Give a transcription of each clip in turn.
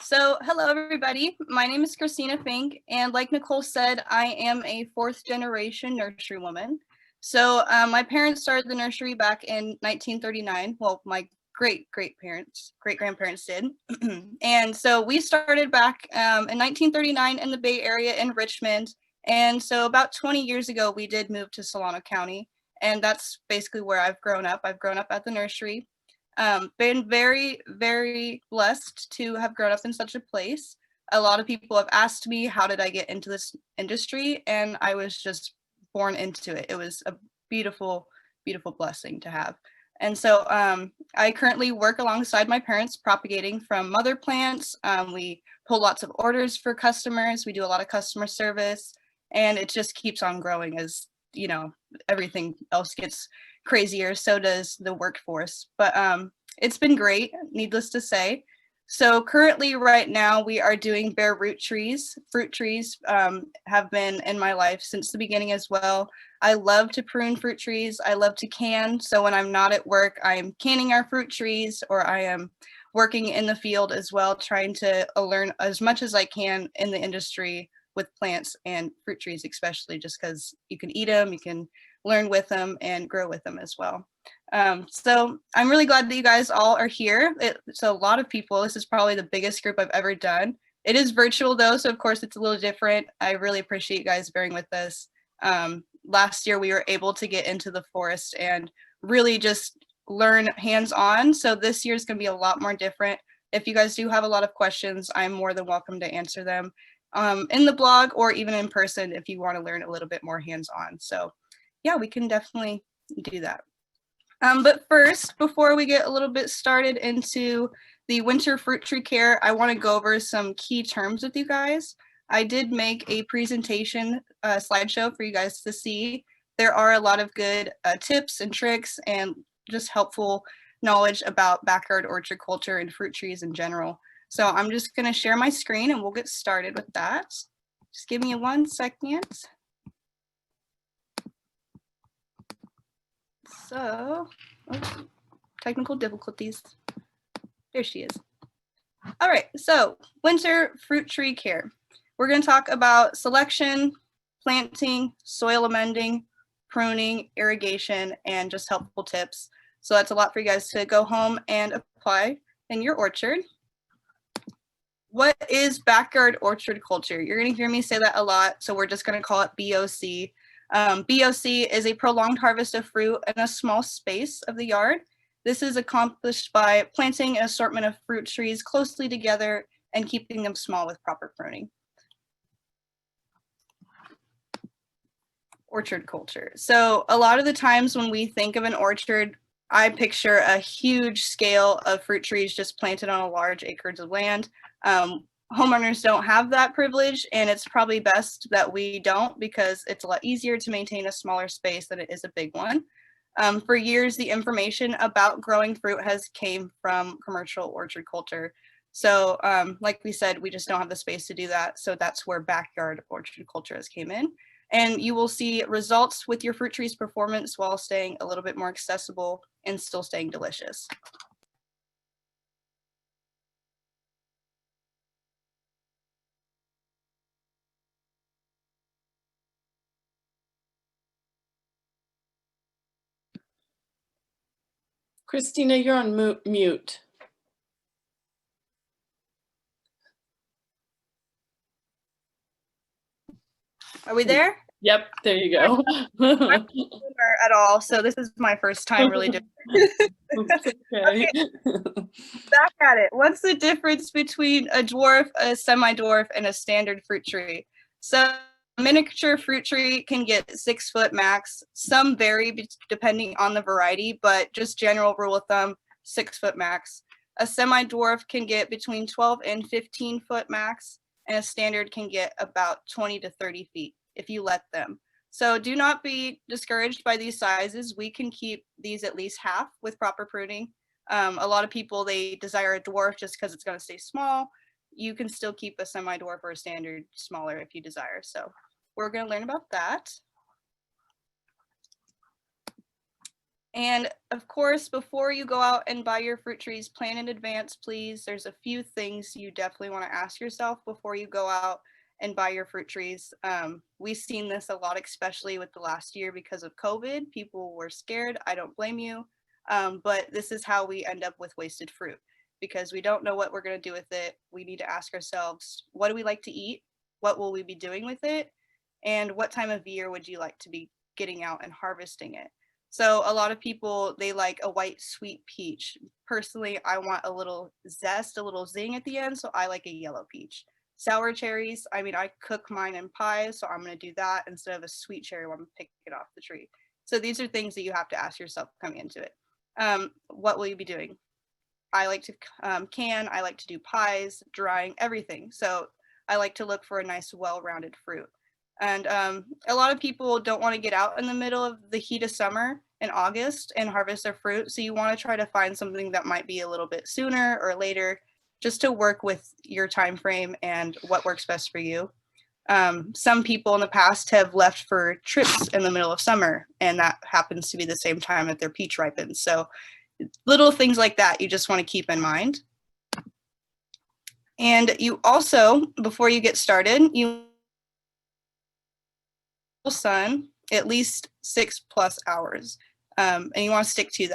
So hello everybody, my name is Kristina Fink, and like Nicole said, I am a fourth generation nursery woman. So my parents started the nursery back in 1939. Well, my great-grandparents did. And so we started back in 1939 in the Bay Area in Richmond. And so about 20 years ago, we did move to Solano County. And that's basically where I've grown up. I've grown up at the nursery. Been very, very blessed to have grown up in such a place. A lot of people have asked me, how did I get into this industry? And I was just born into it. It was a beautiful, beautiful blessing to have. And so I currently work alongside my parents propagating from mother plants. We pull lots of orders for customers. We do a lot of customer service, and it just keeps on growing as, you know, everything else gets crazier. So does the workforce. But it's been great, needless to say. So currently right now we are doing bare root trees. Fruit trees have been in my life since the beginning as well. I love to prune fruit trees. I love to can. So when I'm not at work, I'm canning our fruit trees, or I am working in the field as well, trying to learn as much as I can in the industry with plants and fruit trees, especially just because you can eat them, you can learn with them and grow with them as well. So I'm really glad that you guys all are here. It's a lot of people. This is probably the biggest group I've ever done. It is virtual though, so of course it's a little different. I really appreciate you guys bearing with us. Last year we were able to get into the forest and really just learn hands-on. So this year is going to be a lot more different. If you guys do have a lot of questions, I'm more than welcome to answer them in the blog or even in person if you want to learn a little bit more hands-on. So yeah, we can definitely do that. But first, before we get a little bit started into the winter fruit tree care, I want to go over some key terms with you guys. I did make a presentation slideshow for you guys to see. There are a lot of good tips and tricks and just helpful knowledge about backyard orchard culture and fruit trees in general. So I'm just going to share my screen and we'll get started with that. Just give me 1 second. So, technical difficulties. There she is. All right, so winter fruit tree care. We're going to talk about selection, planting, soil amending, pruning, irrigation, and just helpful tips. So that's a lot for you guys to go home and apply in your orchard. What is backyard orchard culture? You're going to hear me say that a lot, so we're just going to call it BOC. BOC is a prolonged harvest of fruit in a small space of the yard. This is accomplished by planting an assortment of fruit trees closely together and keeping them small with proper pruning. Orchard culture. So a lot of the times when we think of an orchard, I picture a huge scale of fruit trees just planted on a large acres of land. Homeowners don't have that privilege, and it's probably best that we don't because it's a lot easier to maintain a smaller space than it is a big one. For years, the information about growing fruit has came from commercial orchard culture. So like we said, we just don't have the space to do that. So that's where backyard orchard culture has came in. And you will see results with your fruit trees performance while staying a little bit more accessible and still staying delicious. Kristina, you're on mute. Are we there? Yep, there you go. At all, so this is my first time really doing it. Okay. Back at it. What's the difference between a dwarf, a semi-dwarf, and a standard fruit tree? So a miniature fruit tree can get 6 foot max. Some vary depending on the variety, but just general rule of thumb, 6 foot max. A semi-dwarf can get between 12 and 15 foot max, and a standard can get about 20 to 30 feet if you let them. So do not be discouraged by these sizes. We can keep these at least half with proper pruning. A lot of people, they desire a dwarf just because it's going to stay small. You can still keep a semi-dwarf or a standard smaller if you desire. So we're going to learn about that. And of course, before you go out and buy your fruit trees, plan in advance, please. There's a few things you definitely want to ask yourself before you go out and buy your fruit trees. We've seen this a lot, especially with the last year because of COVID. People were scared. I don't blame you. But this is how we end up with wasted fruit because we don't know what we're going to do with it. We need to ask ourselves, what do we like to eat? What will we be doing with it? And what time of year would you like to be getting out and harvesting it? So a lot of people, they like a white sweet peach. Personally, I want a little zest, a little zing at the end, so I like a yellow peach. Sour cherries, I mean, I cook mine in pies, so I'm going to do that instead of a sweet cherry when I'm picking it off the tree. So these are things that you have to ask yourself coming into it. What will you be doing? I like to can, I like to do pies, drying, everything. So I like to look for a nice, well-rounded fruit. And a lot of people don't want to get out in the middle of the heat of summer in August and harvest their fruit. So you want to try to find something that might be a little bit sooner or later, just to work with your time frame and what works best for you. Some people in the past have left for trips in the middle of summer, and that happens to be the same time that their peach ripens. So little things like that you just want to keep in mind. And you also, before you get started, you sun at least 6+ hours, and you want to stick to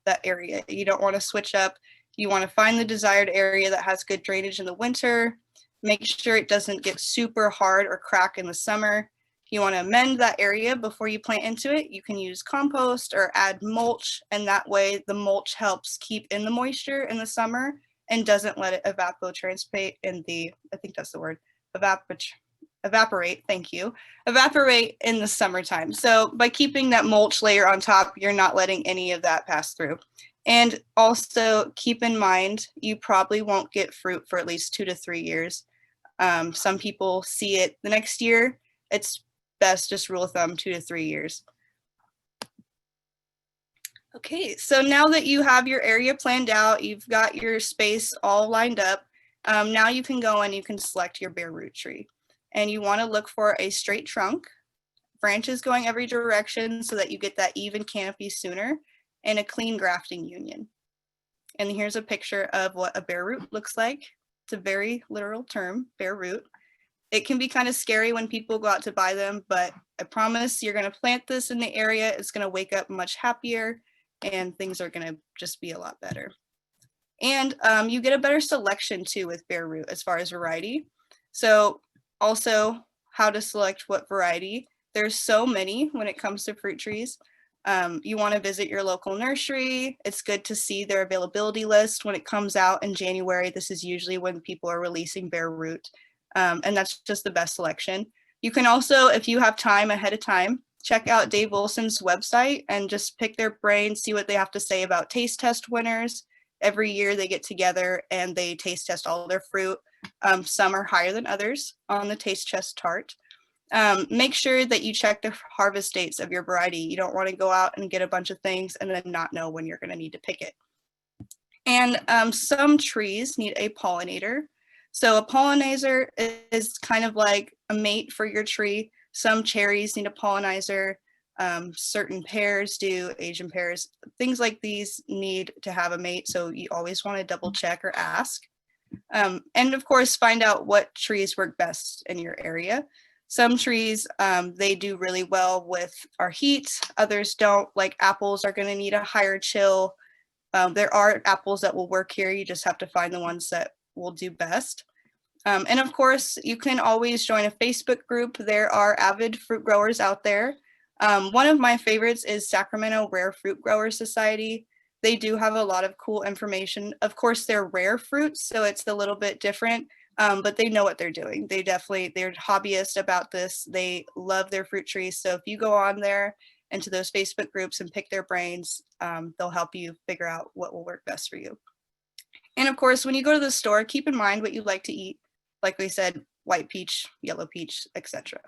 that area. You don't want to switch up. You want to find the desired area that has good drainage in the winter. Make sure it doesn't get super hard or crack in the summer. You want to amend that area before you plant into it. You can use compost or add mulch, and that way the mulch helps keep in the moisture in the summer and doesn't let it evapotranspirate in the, I think that's the word, evaporate, thank you, evaporate in the summertime. So by keeping that mulch layer on top, you're not letting any of that pass through. And also keep in mind, you probably won't get fruit for at least 2 to 3 years. Some people see it the next year. It's best, just rule of thumb, 2 to 3 years. Okay, so now that you have your area planned out, you've got your space all lined up, now you can go and you can select your bare root tree. And you want to look for a straight trunk, branches going every direction so that you get that even canopy sooner, and a clean grafting union. And here's a picture of what a bare root looks like. It's a very literal term, bare root. It can be kind of scary when people go out to buy them, but I promise you're going to plant this in the area. It's going to wake up much happier and things are going to just be a lot better. And you get a better selection too with bare root as far as variety. So also how to select what variety. There's so many when it comes to fruit trees. You want to visit your local nursery. It's good to see their availability list when it comes out in January. This is usually when people are releasing bare root. And that's just the best selection. You can also, if you have time ahead of time, check out Dave Wilson's website and just pick their brain, see what they have to say about taste test winners. Every year they get together and they taste test all their fruit. Some are higher than others on the taste test chart. Make sure that you check the harvest dates of your variety. You don't want to go out and get a bunch of things and then not know when you're going to need to pick it. And some trees need a pollinator. So a pollinator is kind of like a mate for your tree. Some cherries need a pollinizer. Certain pears do, Asian pears, things like these need to have a mate. So you always want to double check or ask. And of course, find out what trees work best in your area. Some trees, they do really well with our heat. Others don't, like apples are going to need a higher chill. There are apples that will work here. You just have to find the ones that will do best. And of course, you can always join a Facebook group. There are avid fruit growers out there. One of my favorites is Sacramento Rare Fruit Growers Society. They do have a lot of cool information. Of course, they're rare fruits, so it's a little bit different, but they know what they're doing. They're hobbyists about this. They love their fruit trees. So if you go on there into those Facebook groups and pick their brains, they'll help you figure out what will work best for you. And of course, when you go to the store, keep in mind what you like to eat. Like we said, white peach, yellow peach, etc.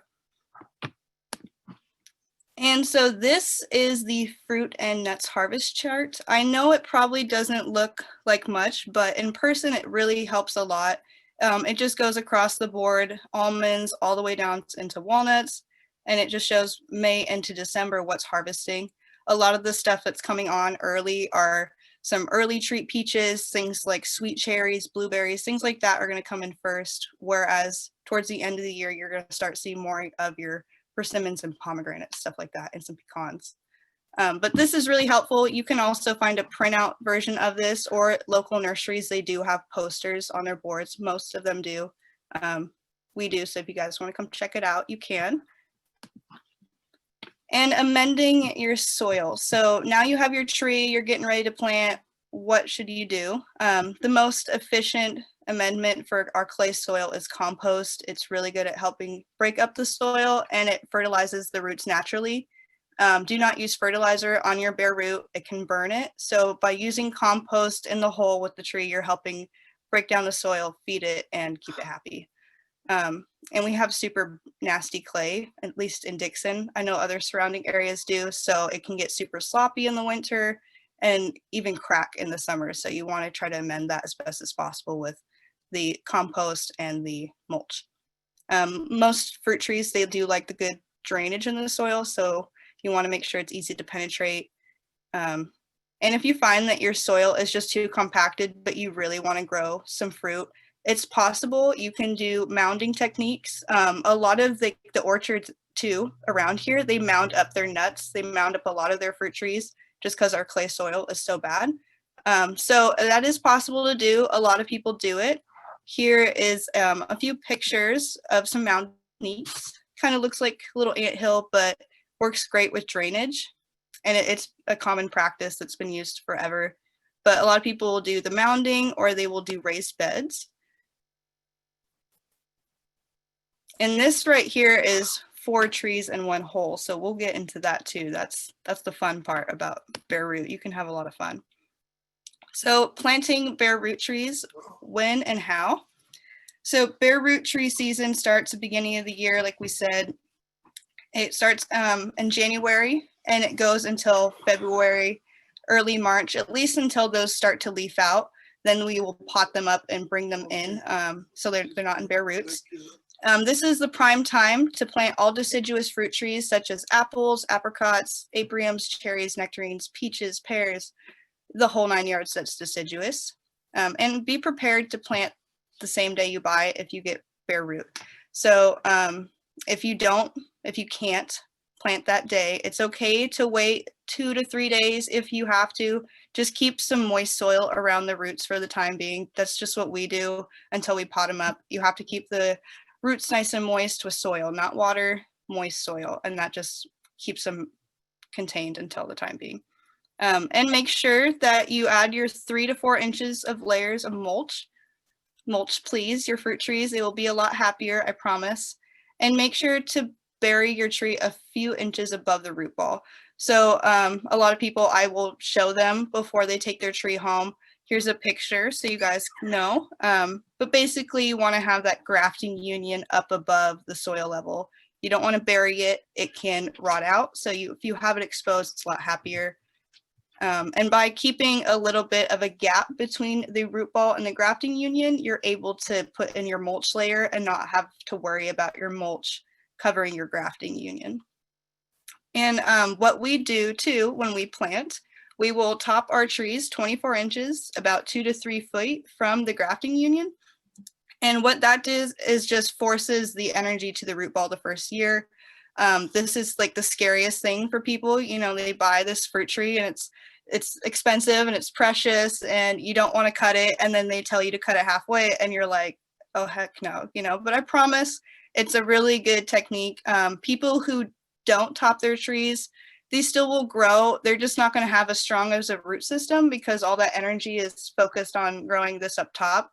And so this is the fruit and nuts harvest chart. I know it probably doesn't look like much, but in person it really helps a lot. It just goes across the board, almonds all the way down into walnuts, and it just shows May into December what's harvesting. a lot of the stuff that's coming on early are some early treat peaches, things like sweet cherries, blueberries, things like that are going to come in first. Whereas towards the end of the year, you're going to start seeing more of your persimmons and pomegranates, stuff like that, and some pecans. But this is really helpful. You can also find a printout version of this, or local nurseries, they do have posters on their boards. Most of them do. We do, so if you guys want to come check it out, you can. And amending your soil. So now you have your tree, you're getting ready to plant. What should you do? The most efficient amendment for our clay soil is compost. It's really good at helping break up the soil, and it fertilizes the roots naturally. Do not use fertilizer on your bare root. It can burn it. So by using compost in the hole with the tree, you're helping break down the soil, feed it, and keep it happy. And we have super nasty clay, at least in Dixon. I know other surrounding areas do, so it can get super sloppy in the winter and even crack in the summer. So you want to try to amend that as best as possible with the compost and the mulch. Most fruit trees, they do like the good drainage in the soil, so you want to make sure it's easy to penetrate. And if you find that your soil is just too compacted, but you really want to grow some fruit, it's possible. You can do mounding techniques. A lot of the orchards too around here, they mound up their nuts. They mound up a lot of their fruit trees just because our clay soil is so bad. So that is possible to do. A lot of people do it. Here is a few pictures of some mound techniques. Kind of looks like a little anthill, but works great with drainage. And it's a common practice that's been used forever. But a lot of people will do the mounding, or they will do raised beds. And this right here is 4 trees in one hole. So we'll get into that too. That's the fun part about bare root. You can have a lot of fun. So planting bare root trees, when and how? So bare root tree season starts at the beginning of the year, like we said. It starts in January and it goes until February, early March, at least until those start to leaf out. Then we will pot them up and bring them in so they're not in bare roots. This is the prime time to plant all deciduous fruit trees such as apples, apricots, apriums, cherries, nectarines, peaches, pears, the whole 9 yards that's deciduous. And be prepared to plant the same day you buy if you get bare root. So if you can't plant that day, it's okay to wait 2 to 3 days if you have to. Just keep some moist soil around the roots for the time being. That's just what we do until we pot them up. You have to keep the roots nice and moist with soil, not water, moist soil, and that just keeps them contained until the time being. And make sure that you add your 3 to 4 inches of layers of mulch. Mulch, please, your fruit trees. They will be a lot happier, I promise. And make sure to bury your tree a few inches above the root ball. So a lot of people, I will show them before they take their tree home. Here's a picture so you guys know. But basically you want to have that grafting union up above the soil level. You don't want to bury it. It can rot out. So if you have it exposed, it's a lot happier. And by keeping a little bit of a gap between the root ball and the grafting union, you're able to put in your mulch layer and not have to worry about your mulch covering your grafting union. And what we do too when we plant, we will top our trees 24 inches, about 2 to 3 feet from the grafting union. And what that does is just forces the energy to the root ball the first year. This is like the scariest thing for people. You know, they buy this fruit tree and it's expensive and it's precious and you don't want to cut it. And then they tell you to cut it halfway and you're like, oh, heck no, you know, but I promise it's a really good technique. People who don't top their trees, these still will grow. They're just not going to have as strong as a root system because all that energy is focused on growing this up top.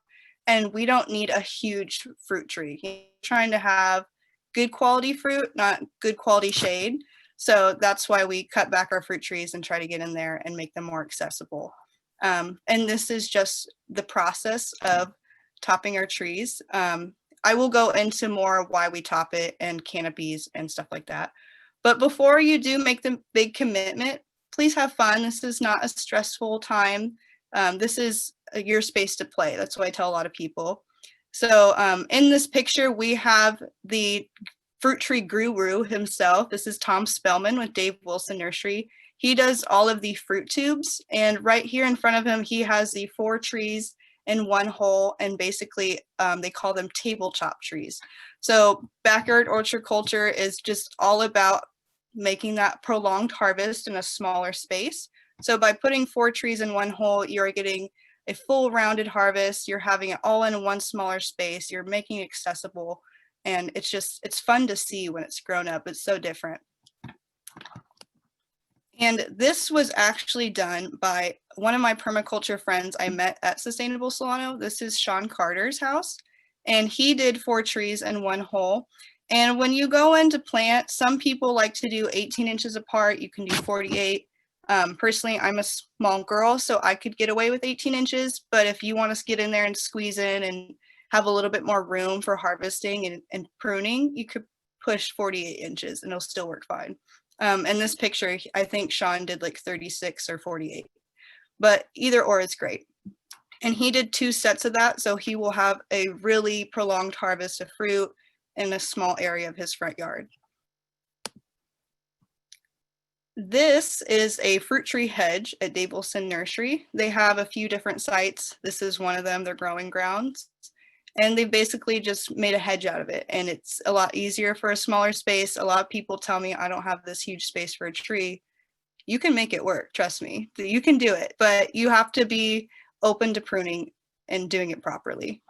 And we don't need a huge fruit tree. You're trying to have good quality fruit, not good quality shade. So that's why we cut back our fruit trees and try to get in there and make them more accessible. And this is just the process of topping our trees. I will go into more why we top it and canopies and stuff like that. But before you do make the big commitment, please have fun. This is not a stressful time. This is your space to play. That's what I tell a lot of people. So in this picture, we have the fruit tree guru himself. This is Tom Spellman with Dave Wilson Nursery. he does all of the fruit tubes, and right here in front of him, he has the 4 trees in one hole, and basically they call them tabletop trees. So backyard orchard culture is just all about making that prolonged harvest in a smaller space. So by putting 4 trees in one hole, you're getting a full rounded harvest. You're having it all in one smaller space. You're making it accessible, and it's fun to see when it's grown up. It's so different. And this was actually done by one of my permaculture friends I met at Sustainable Solano. This is Sean Carter's house, and he did 4 trees in one hole. And when you go in to plant, some people like to do 18 inches apart. You can do 48. Personally, I'm a small girl, so I could get away with 18 inches. But if you want to get in there and squeeze in and have a little bit more room for harvesting and pruning, you could push 48 inches and it'll still work fine. In this picture, I think Sean did like 36 or 48, but either or is great. And he did 2 sets of that, so he will have a really prolonged harvest of fruit in a small area of his front yard. This is a fruit tree hedge at Davison Nursery. They have a few different sites. This is one of them, their growing grounds. And they basically just made a hedge out of it. And it's a lot easier for a smaller space. A lot of people tell me I don't have this huge space for a tree. You can make it work, trust me. You can do it, but you have to be open to pruning and doing it properly.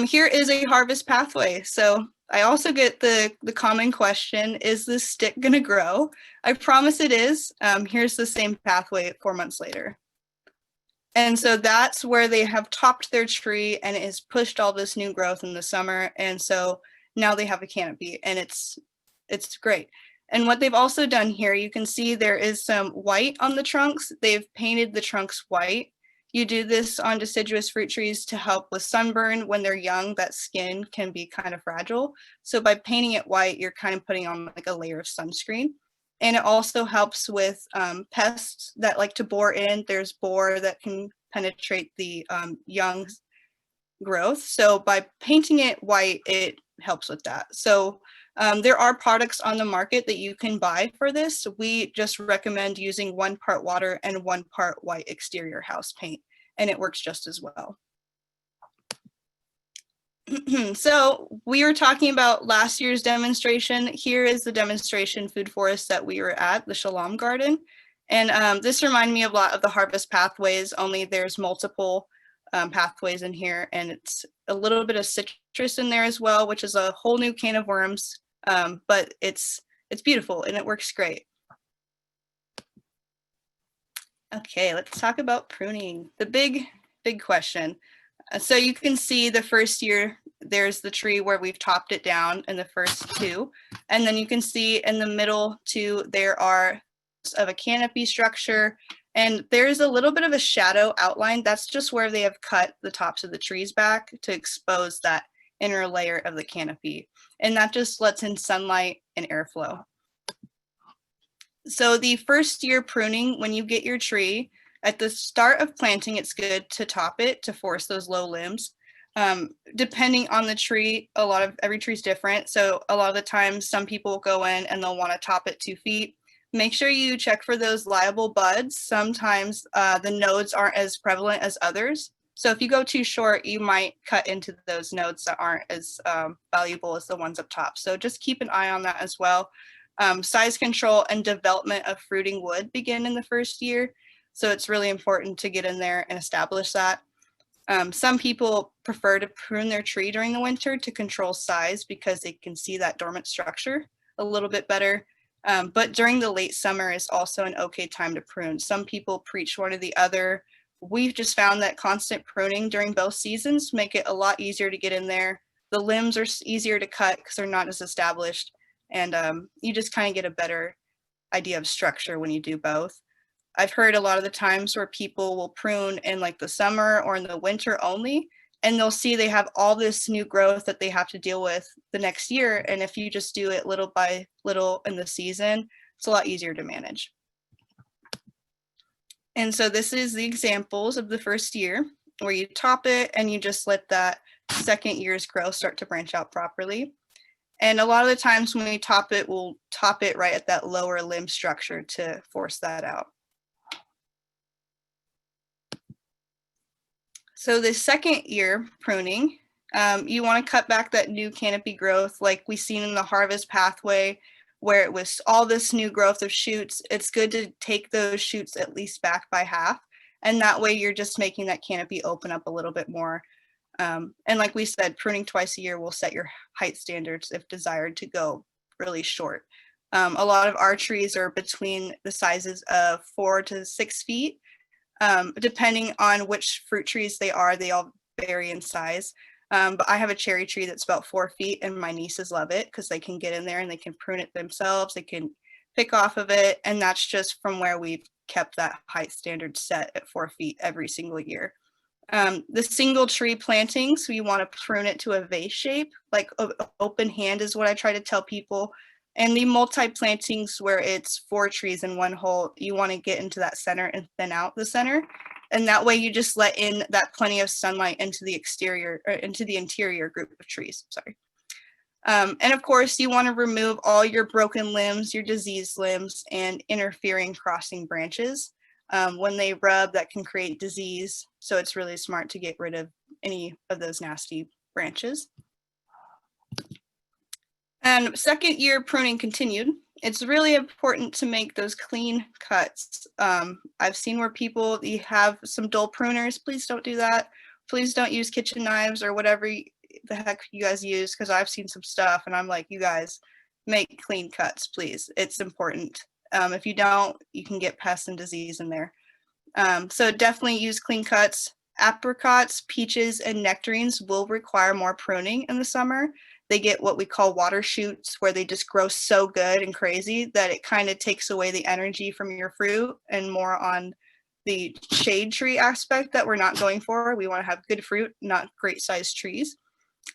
Here is a harvest pathway. So I also get the common question, is this stick gonna grow? I promise it is. Here's the same pathway 4 months later. And so that's where they have topped their tree and it has pushed all this new growth in the summer. And so now they have a canopy and it's great. And what they've also done here, you can see there is some white on the trunks. They've painted the trunks white. You do this on deciduous fruit trees to help with sunburn. When they're young, that skin can be kind of fragile. So by painting it white, you're kind of putting on like a layer of sunscreen. And it also helps with pests that like to bore in. There's boar that can penetrate the young growth. So by painting it white, it helps with that. So there are products on the market that you can buy for this. We just recommend using 1 part water and 1 part white exterior house paint, and it works just as well. So we were talking about last year's demonstration. Here is the demonstration food forest that we were at, the Shalom Garden. And this reminded me a lot of the harvest pathways, only there's multiple pathways in here, and it's a little bit of citrus in there as well, which is a whole new can of worms. But it's beautiful and it works great. Okay, let's talk about pruning, the big question. So you can see the first year, there's the tree where we've topped it down in the first 2. And then you can see in the middle 2, there are of a canopy structure. And there's a little bit of a shadow outline. That's just where they have cut the tops of the trees back to expose that inner layer of the canopy. And that just lets in sunlight and airflow. So the first year pruning, when you get your tree, at the start of planting, it's good to top it to force those low limbs. Depending on the tree, every tree is different. So a lot of the times some people go in and they'll want to top it 2 feet. Make sure you check for those liable buds. Sometimes the nodes aren't as prevalent as others. So if you go too short, you might cut into those nodes that aren't as valuable as the ones up top. So just keep an eye on that as well. Size control and development of fruiting wood begin in the first year. So it's really important to get in there and establish that. Some people prefer to prune their tree during the winter to control size because they can see that dormant structure a little bit better. But during the late summer is also an okay time to prune. Some people preach one or the other. We've just found that constant pruning during both seasons make it a lot easier to get in there. The limbs are easier to cut because they're not as established. And you just kind of get a better idea of structure when you do both. I've heard a lot of the times where people will prune in like the summer or in the winter only, and they'll see they have all this new growth that they have to deal with the next year. And if you just do it little by little in the season, it's a lot easier to manage. And so this is the examples of the first year where you top it and you just let that second year's growth start to branch out properly. And a lot of the times when we top it, we'll top it right at that lower limb structure to force that out. So the second year pruning, you want to cut back that new canopy growth like we seen in the harvest pathway where it was all this new growth of shoots. It's good to take those shoots at least back by half. And that way you're just making that canopy open up a little bit more. And like we said, pruning twice a year will set your height standards if desired to go really short. A lot of our trees are between the sizes of 4 to 6 feet. Depending on which fruit trees they all vary in size. But I have a cherry tree that's about 4 feet and my nieces love it because they can get in there and they can prune it themselves. They can pick off of it. And that's just from where we've kept that height standard set at 4 feet every single year. The single tree plantings, we want to prune it to a vase shape, like open hand is what I try to tell people. And the multi-plantings where it's 4 trees in one hole, you want to get into that center and thin out the center. And that way you just let in that plenty of sunlight into the exterior, or into the interior group of trees, sorry. And of course, you want to remove all your broken limbs, your diseased limbs, and interfering crossing branches. When they rub, that can create disease. So it's really smart to get rid of any of those nasty branches. And second year pruning continued. It's really important to make those clean cuts. I've seen where people, you have some dull pruners, please don't do that. Please don't use kitchen knives or whatever the heck you guys use, because I've seen some stuff and I'm like, you guys make clean cuts, please. It's important. If you don't, you can get pests and disease in there. So definitely use clean cuts. Apricots, peaches, and nectarines will require more pruning in the summer. They get what we call water shoots, where they just grow so good and crazy that it kind of takes away the energy from your fruit and more on the shade tree aspect that we're not going for. We want to have good fruit, not great sized trees.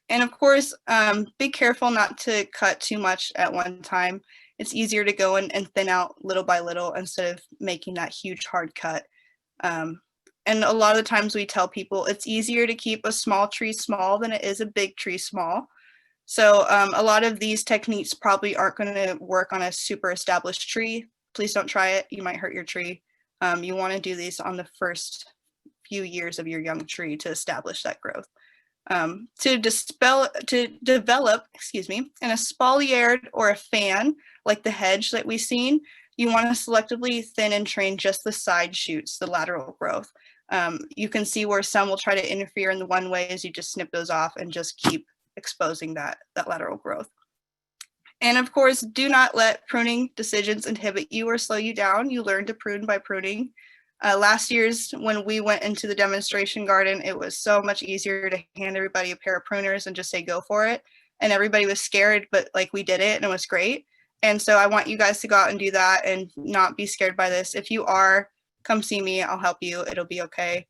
And of course, be careful not to cut too much at one time. It's easier to go in and thin out little by little instead of making that huge hard cut. And a lot of the times we tell people it's easier to keep a small tree small than it is a big tree small. So a lot of these techniques probably aren't going to work on a super established tree. Please don't try it. You might hurt your tree. You want to do these on the first few years of your young tree to establish that growth. To develop, in a spaliered or a fan, like the hedge that we've seen, you want to selectively thin and train just the side shoots, the lateral growth. You can see where some will try to interfere in the one way is you just snip those off and just keep exposing that lateral growth. And of course, do not let pruning decisions inhibit you or slow you down. You learn to prune by pruning. Last year's, when we went into the demonstration garden, it was so much easier to hand everybody a pair of pruners and just say, go for it. And everybody was scared, but like we did it and it was great. And so I want you guys to go out and do that and not be scared by this. If you are, come see me, I'll help you, it'll be okay.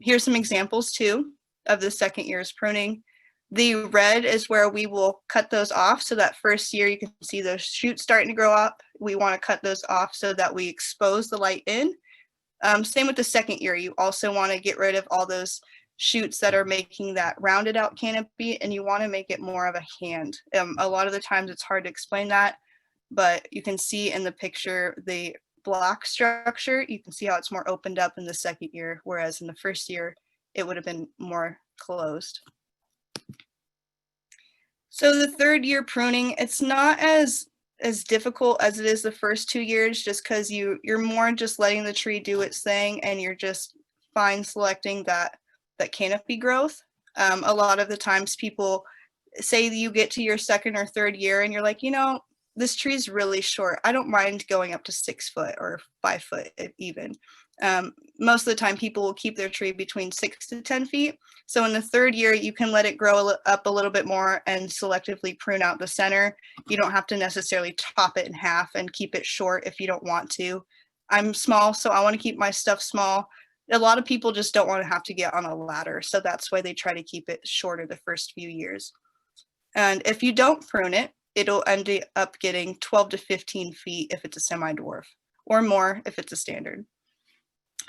Here's some examples too of the second year's pruning. The red is where we will cut those off. So that first year you can see those shoots starting to grow up. We want to cut those off so that we expose the light in. Same with the second year. You also want to get rid of all those shoots that are making that rounded out canopy, and you want to make it more of a hand. A lot of the times it's hard to explain that, but you can see in the picture the block structure. You can see how it's more opened up in the second year, whereas in the first year it would have been more closed. So the third year pruning, it's not as difficult as it is the first 2 years, just because you're more just letting the tree do its thing and you're just fine selecting that canopy growth. A lot of the times people say you get to your second or third year and you're like, you know, this tree is really short. I don't mind going up to 6 foot or 5 foot even. Most of the time people will keep their tree between 6 to 10 feet. So in the third year, you can let it grow up a little bit more and selectively prune out the center. You don't have to necessarily top it in half and keep it short if you don't want to. I'm small, so I want to keep my stuff small. A lot of people just don't want to have to get on a ladder. So that's why they try to keep it shorter the first few years. And if you don't prune it, it'll end up getting 12 to 15 feet if it's a semi-dwarf, or more if it's a standard.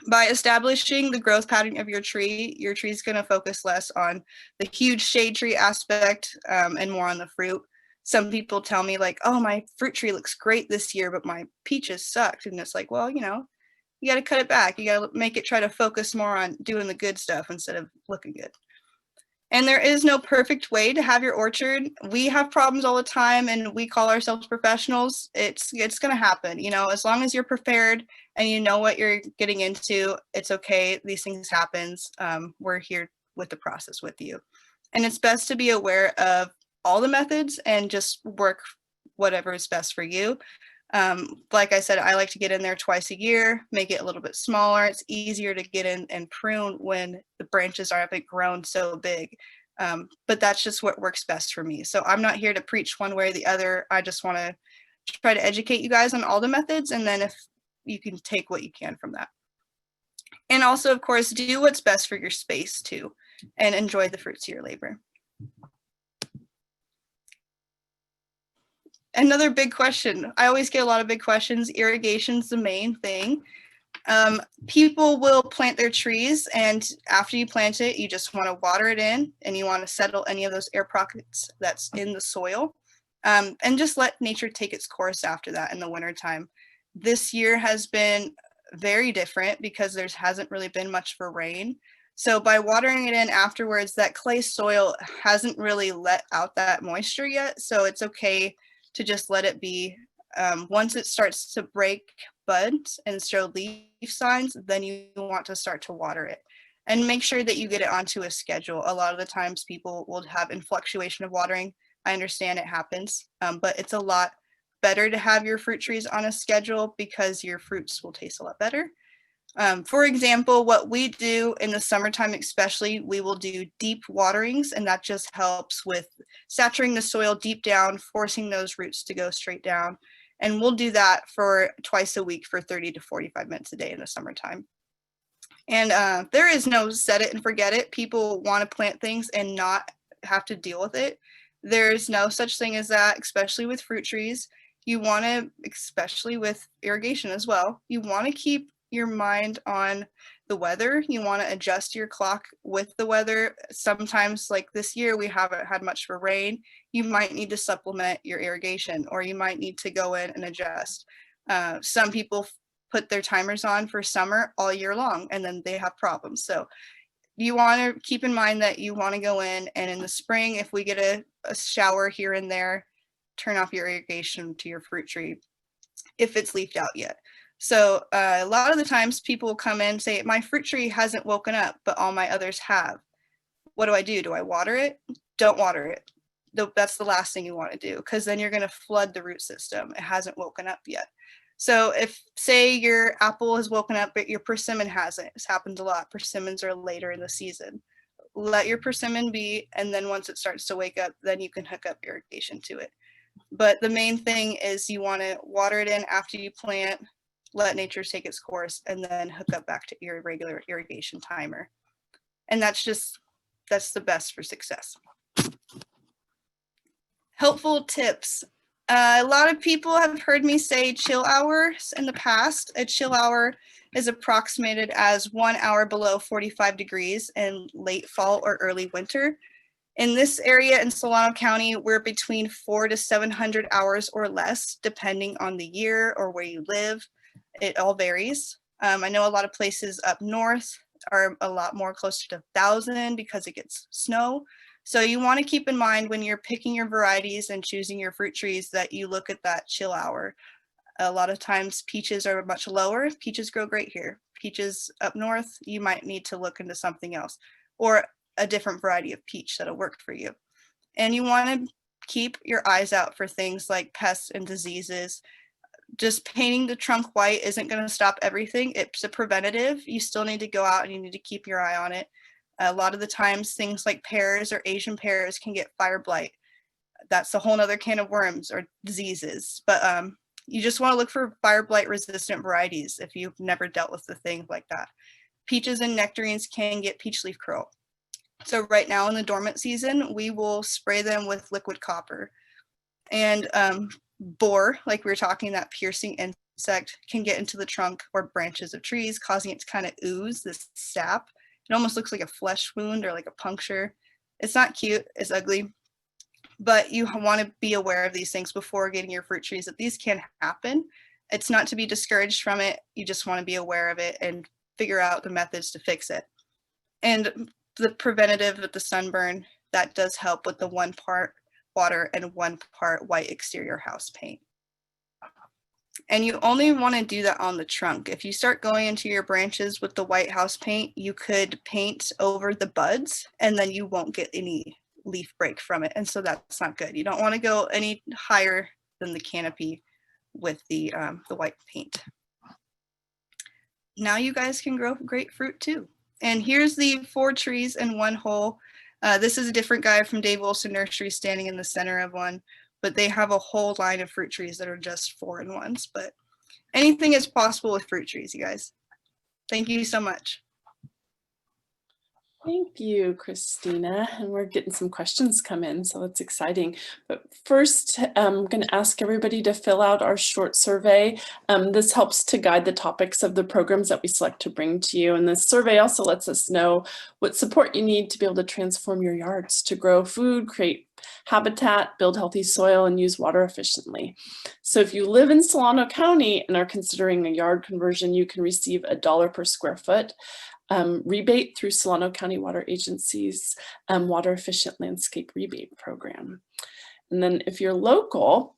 By establishing the growth pattern of your tree is going to focus less on the huge shade tree aspect and more on the fruit. Some people tell me like, oh, my fruit tree looks great this year, but my peaches sucked. And it's like, well, you know, you got to cut it back. You got to make it try to focus more on doing the good stuff instead of looking good. And there is no perfect way to have your orchard. We have problems all the time and we call ourselves professionals. It's going to happen, you know, as long as you're prepared and you know what you're getting into, it's okay. These things happen. We're here with the process with you. And it's best to be aware of all the methods and just work whatever is best for you. Like I said, I like to get in there twice a year, make it a little bit smaller. It's easier to get in and prune when the branches haven't grown so big. But that's just what works best for me. So I'm not here to preach one way or the other. I just want to try to educate you guys on all the methods. And then if you can take what you can from that. And also, of course, do what's best for your space too, and enjoy the fruits of your labor. Another big question. I always get a lot of big questions. Irrigation's the main thing. People will plant their trees, and after you plant it, you just want to water it in, and you want to settle any of those air pockets that's in the soil, and just let nature take its course after that in the wintertime. This year has been very different because there hasn't really been much for rain. So by watering it in afterwards, that clay soil hasn't really let out that moisture yet. So it's okay to just let it be. Once it starts to break buds and show leaf signs, then you want to start to water it. And make sure that you get it onto a schedule. A lot of the times people will have fluctuation of watering. I understand it happens, but it's a lot better to have your fruit trees on a schedule because your fruits will taste a lot better. For example, what we do in the summertime especially, we will do deep waterings, and that just helps with saturating the soil deep down, forcing those roots to go straight down. And we'll do that for twice a week for 30 to 45 minutes a day in the summertime. And there is no set it and forget it. People want to plant things and not have to deal with it. There's no such thing as that, especially with fruit trees. You want to, especially with irrigation as well, you want to keep your mind on the weather. You want to adjust your clock with the weather. Sometimes, like this year, we haven't had much for rain. You might need to supplement your irrigation, or you might need to go in and adjust. Some people put their timers on for summer all year long, and then they have problems. So you want to keep in mind that you want to go in, and in the spring, if we get a shower here and there, turn off your irrigation to your fruit tree if it's leafed out yet. So a lot of the times people will come in and say, my fruit tree hasn't woken up, but all my others have. What do? Do I water it? Don't water it. That's the last thing you want to do, because then you're going to flood the root system. It hasn't woken up yet. So if, say, your apple has woken up, but your persimmon hasn't, this happens a lot. Persimmons are later in the season. Let your persimmon be, and then once it starts to wake up, then you can hook up irrigation to it. But the main thing is you want to water it in after you plant, let nature take its course, and then hook up back to your regular irrigation timer. And that's the best for success. Helpful tips. A lot of people have heard me say chill hours in the past. A chill hour is approximated as 1 hour below 45 degrees in late fall or early winter. In this area in Solano County, we're between 400 to 700 hours or less, depending on the year or where you live. It all varies. I know a lot of places up north are a lot more closer to 1,000 because it gets snow. So you want to keep in mind when you're picking your varieties and choosing your fruit trees that you look at that chill hour. A lot of times peaches are much lower. Peaches grow great here. Peaches up north, you might need to look into something else, or a different variety of peach that'll work for you. And you want to keep your eyes out for things like pests and diseases. Just painting the trunk white isn't going to stop everything. It's a preventative. You still need to go out and you need to keep your eye on it. A lot of the times things like pears or Asian pears can get fire blight. That's a whole nother can of worms or diseases. But you just want to look for fire blight resistant varieties if you've never dealt with the thing like that. Peaches and nectarines can get peach leaf curl. So right now in the dormant season, we will spray them with liquid copper. And bore, like we were talking, that piercing insect can get into the trunk or branches of trees, causing it to kind of ooze this sap. It almost looks like a flesh wound or like a puncture. It's not cute, it's ugly, but you want to be aware of these things before getting your fruit trees, that these can happen. It's not to be discouraged from it. You just want to be aware of it and figure out the methods to fix it. And the preventative with the sunburn, that does help with the 1 part water and 1 part white exterior house paint. And you only want to do that on the trunk. If you start going into your branches with the white house paint, you could paint over the buds and then you won't get any leaf break from it. And so that's not good. You don't want to go any higher than the canopy with the white paint. Now you guys can grow great fruit too. And here's the 4 trees in 1 hole. This is a different guy from Dave Wilson Nursery standing in the center of one, but they have a whole line of fruit trees that are just 4-in-1s. But anything is possible with fruit trees, you guys. Thank you so much. Thank you, Kristina. And we're getting some questions come in, so that's exciting. But first, I'm going to ask everybody to fill out our short survey. This helps to guide the topics of the programs that we select to bring to you. And this survey also lets us know what support you need to be able to transform your yards to grow food, create habitat, build healthy soil, and use water efficiently. So if you live in Solano County and are considering a yard conversion, you can receive $1 per square foot. Rebate through Solano County Water Agency's Water Efficient Landscape Rebate Program. And then if you're local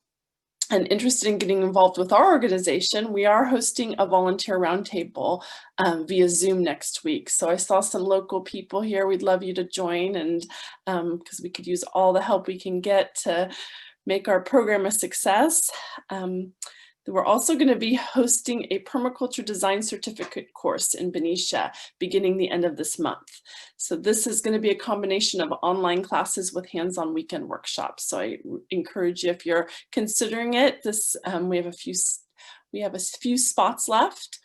and interested in getting involved with our organization, we are hosting a volunteer roundtable via Zoom next week. So I saw some local people here. We'd love you to join, and because we could use all the help we can get to make our program a success. We're also going to be hosting a permaculture design certificate course in Benicia beginning the end of this month. So this is going to be a combination of online classes with hands-on weekend workshops. So I encourage you, if you're considering it, we have a few spots left.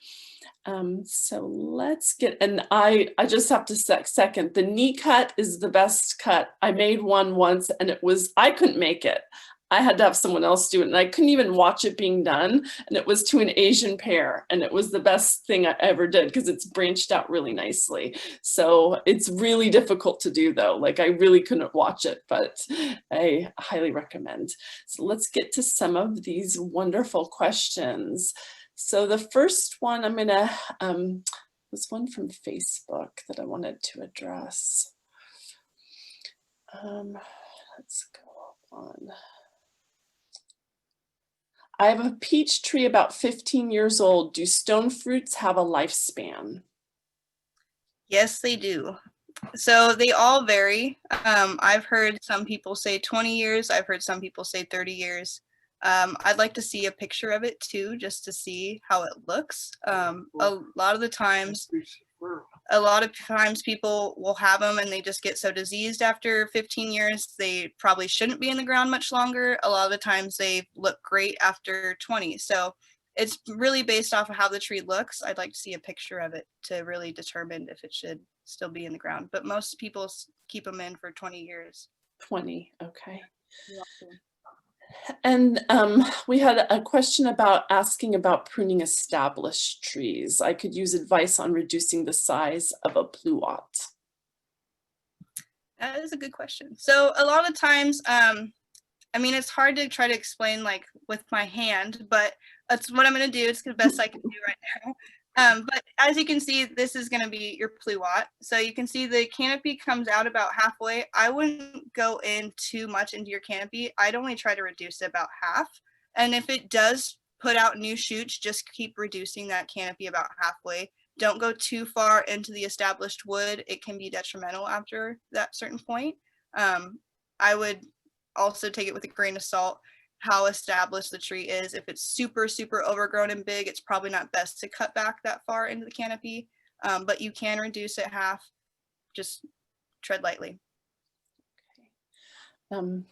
So let's get, and I just have to second, the knee cut is the best cut. I made one once and I couldn't make it. I had to have someone else do it, and I couldn't even watch it being done. And it was to an Asian pear, and it was the best thing I ever did because it's branched out really nicely. So it's really difficult to do though. Like, I really couldn't watch it, but I highly recommend. So let's get to some of these wonderful questions. So the first one was one from Facebook that I wanted to address. Let's go on. I have a peach tree about 15 years old. Do stone fruits have a lifespan? Yes, they do. So they all vary. I've heard some people say 20 years. I've heard some people say 30 years. I'd like to see a picture of it too, just to see how it looks. A lot of times people will have them and they just get so diseased after 15 years, they probably shouldn't be in the ground much longer. A lot of the times they look great after 20. So it's really based off of how the tree looks. I'd like to see a picture of it to really determine if it should still be in the ground. But most people keep them in for 20 years. 20, okay. And we had a question asking about pruning established trees. I could use advice on reducing the size of a pluot. That is a good question. So a lot of times, I mean, it's hard to try to explain like with my hand, but that's what I'm going to do. It's the best I can do right now. But as you can see, this is going to be your pluot. So you can see the canopy comes out about halfway. I wouldn't go in too much into your canopy. I'd only try to reduce it about half. And if it does put out new shoots, just keep reducing that canopy about halfway. Don't go too far into the established wood. It can be detrimental after that certain point. I would also take it with a grain of salt how established the tree is. If it's super, super overgrown and big, it's probably not best to cut back that far into the canopy, but you can reduce it half. Just tread lightly. Okay.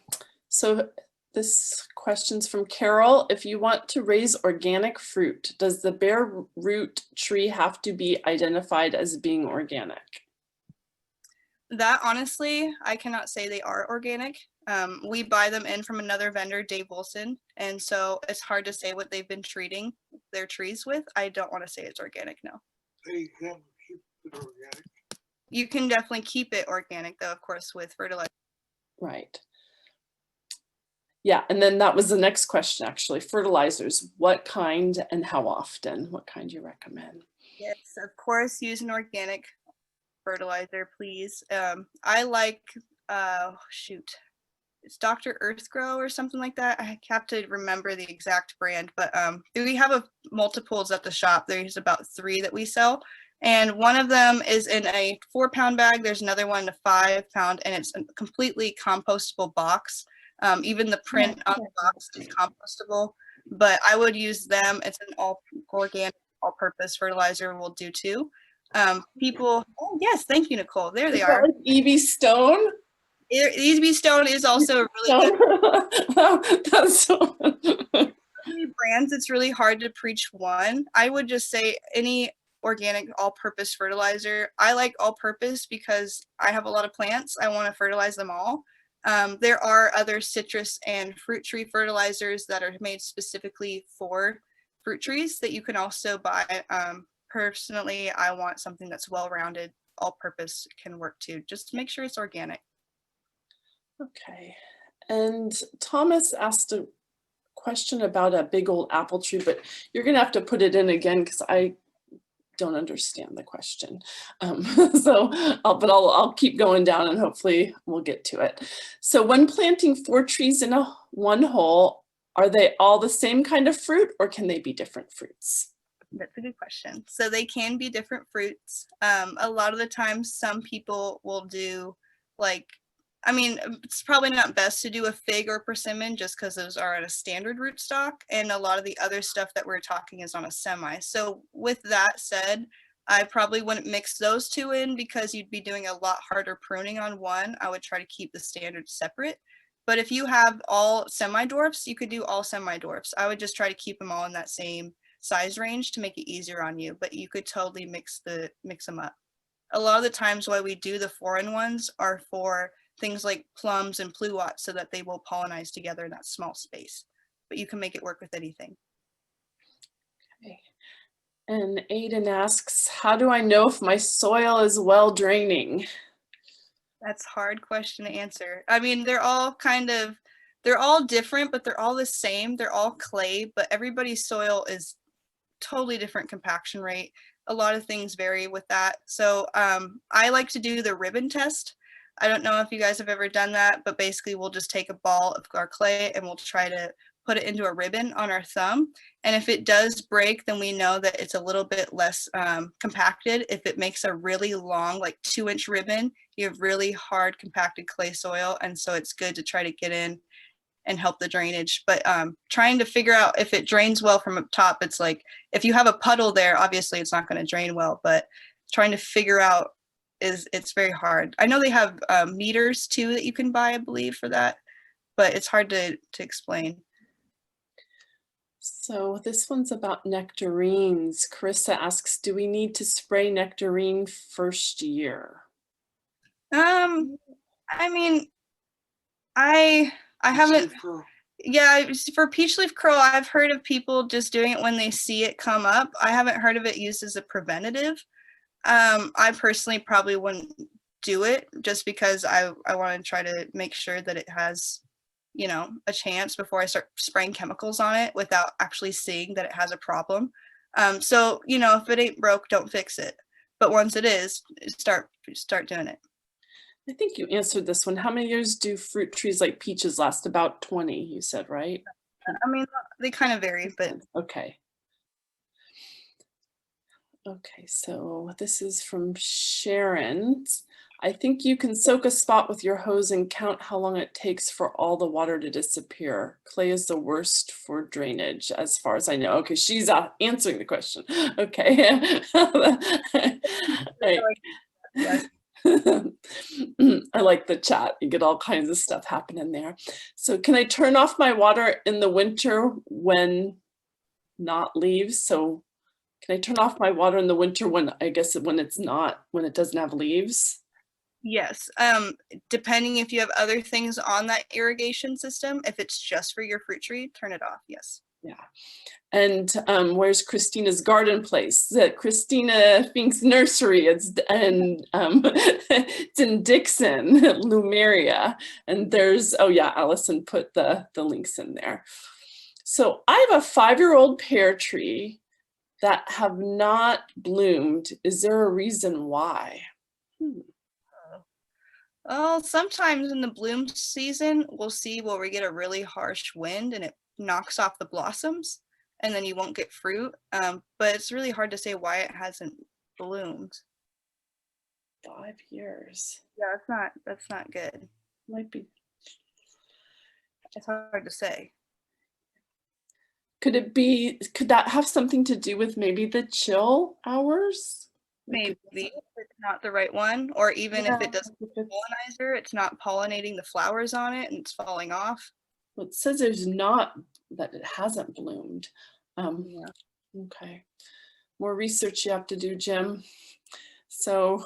So this question's from Carol. If you want to raise organic fruit, does the bare root tree have to be identified as being organic? That honestly, I cannot say they are organic. We buy them in from another vendor, Dave Wilson, and so it's hard to say what they've been treating their trees with. I don't want to say it's organic, no. They can keep it organic. You can definitely keep it organic though, of course, with fertilizer. Right. Yeah, and then that was the next question, actually. Fertilizers, what kind and how often? What kind do you recommend? Yes, of course, use an organic fertilizer, please. I like, shoot, it's Dr. Earthgrow or something like that. I have to remember the exact brand, but we have multiples at the shop. There's about 3 that we sell. And one of them is in a 4-pound bag. There's another one in a 5-pound, and it's a completely compostable box. Even the print on the box is compostable, but I would use them. It's an all organic, all-purpose fertilizer will do too. People, oh yes, thank you, Nicole. There they are. Like Evie Stone? EB Stone is also a really good. That's so Brands, it's really hard to preach one. I would just say any organic all-purpose fertilizer. I like all-purpose because I have a lot of plants. I want to fertilize them all. There are other citrus and fruit tree fertilizers that are made specifically for fruit trees that you can also buy. Personally, I want something that's well-rounded. All-purpose can work too. Just make sure it's organic. Okay. And Thomas asked a question about a big old apple tree, but you're going to have to put it in again because I don't understand the question. I'll keep going down and hopefully we'll get to it. So when planting 4 trees in one hole, are they all the same kind of fruit or can they be different fruits? That's a good question. So they can be different fruits. A lot of the times some people will do it's probably not best to do a fig or persimmon just because those are at a standard rootstock, and a lot of the other stuff that we're talking is on a semi. So with that said, I probably wouldn't mix those 2 in because you'd be doing a lot harder pruning on one. I would try to keep the standards separate. But if you have all semi-dwarfs, you could do all semi-dwarfs. I would just try to keep them all in that same size range to make it easier on you, but you could totally mix them up. A lot of the times why we do the foreign ones are for things like plums and pluots so that they will pollinize together in that small space, but you can make it work with anything. Okay. And Aiden asks, how do I know if my soil is well draining? That's a hard question to answer. I mean, they're all different, but they're all the same. They're all clay, but everybody's soil is totally different compaction rate. A lot of things vary with that. So I like to do the ribbon test. I don't know if you guys have ever done that, but basically we'll just take a ball of our clay and we'll try to put it into a ribbon on our thumb. And if it does break, then we know that it's a little bit less compacted. If it makes a really long, like 2-inch ribbon, you have really hard compacted clay soil. And so it's good to try to get in and help the drainage. But trying to figure out if it drains well from up top, it's like, if you have a puddle there, obviously it's not going to drain well, but trying to figure out it's very hard. I know they have meters too that you can buy, I believe, for that, but it's hard to explain. So this one's about nectarines. Carissa asks, do we need to spray nectarine first year? I mean, I haven't. Yeah, for peach leaf curl, I've heard of people just doing it when they see it come up. I haven't heard of it used as a preventative. I personally probably wouldn't do it just because I want to try to make sure that it has, a chance before I start spraying chemicals on it without actually seeing that it has a problem. So, if it ain't broke, don't fix it. But once it is, start doing it. I think you answered this one. How many years do fruit trees like peaches last? About 20, you said, right? I mean, they kind of vary, but. Okay. Okay, so this is from Sharon. I think you can soak a spot with your hose and count how long it takes for all the water to disappear. Clay is the worst for drainage, as far as I know. Okay, she's answering the question. Okay. Right. I like the chat. You get all kinds of stuff happening there. So can I turn off my water in the winter when not leaves? So can I turn off my water in the winter when it doesn't have leaves? Yes. Depending if you have other things on that irrigation system, if it's just for your fruit tree, turn it off. Yes. Yeah. And where's Kristina's garden place? Kristina Fink's nursery. It's it's in Dixon, Lemuria. And there's, oh yeah, Allison put the links in there. So I have a 5-year-old pear tree that have not bloomed. Is there a reason why? Well, sometimes in the bloom season, we'll see where we get a really harsh wind and it knocks off the blossoms, and then you won't get fruit. But it's really hard to say why it hasn't bloomed. 5 years. Yeah, that's not good. Might be. It's hard to say. Could that have something to do with maybe the chill hours? Maybe if it's not the right one, or even if it doesn't If have a pollinizer, it's not pollinating the flowers on it and it's falling off. well, it says there's not, that it hasn't bloomed. Yeah. Okay, more research you have to do, Jim. So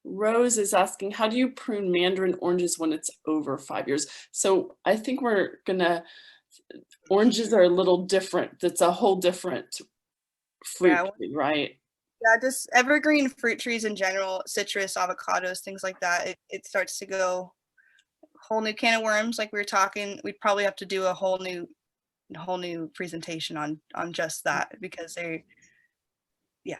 Rose is asking, how do you prune mandarin oranges when it's over 5 years? So I think we're gonna, oranges are a little different. That's a whole different fruit tree, right? Yeah, just evergreen fruit trees in general, citrus, avocados, things like that. It starts to go a whole new can of worms. Like we were talking, we'd probably have to do a whole new presentation on just that, because yeah.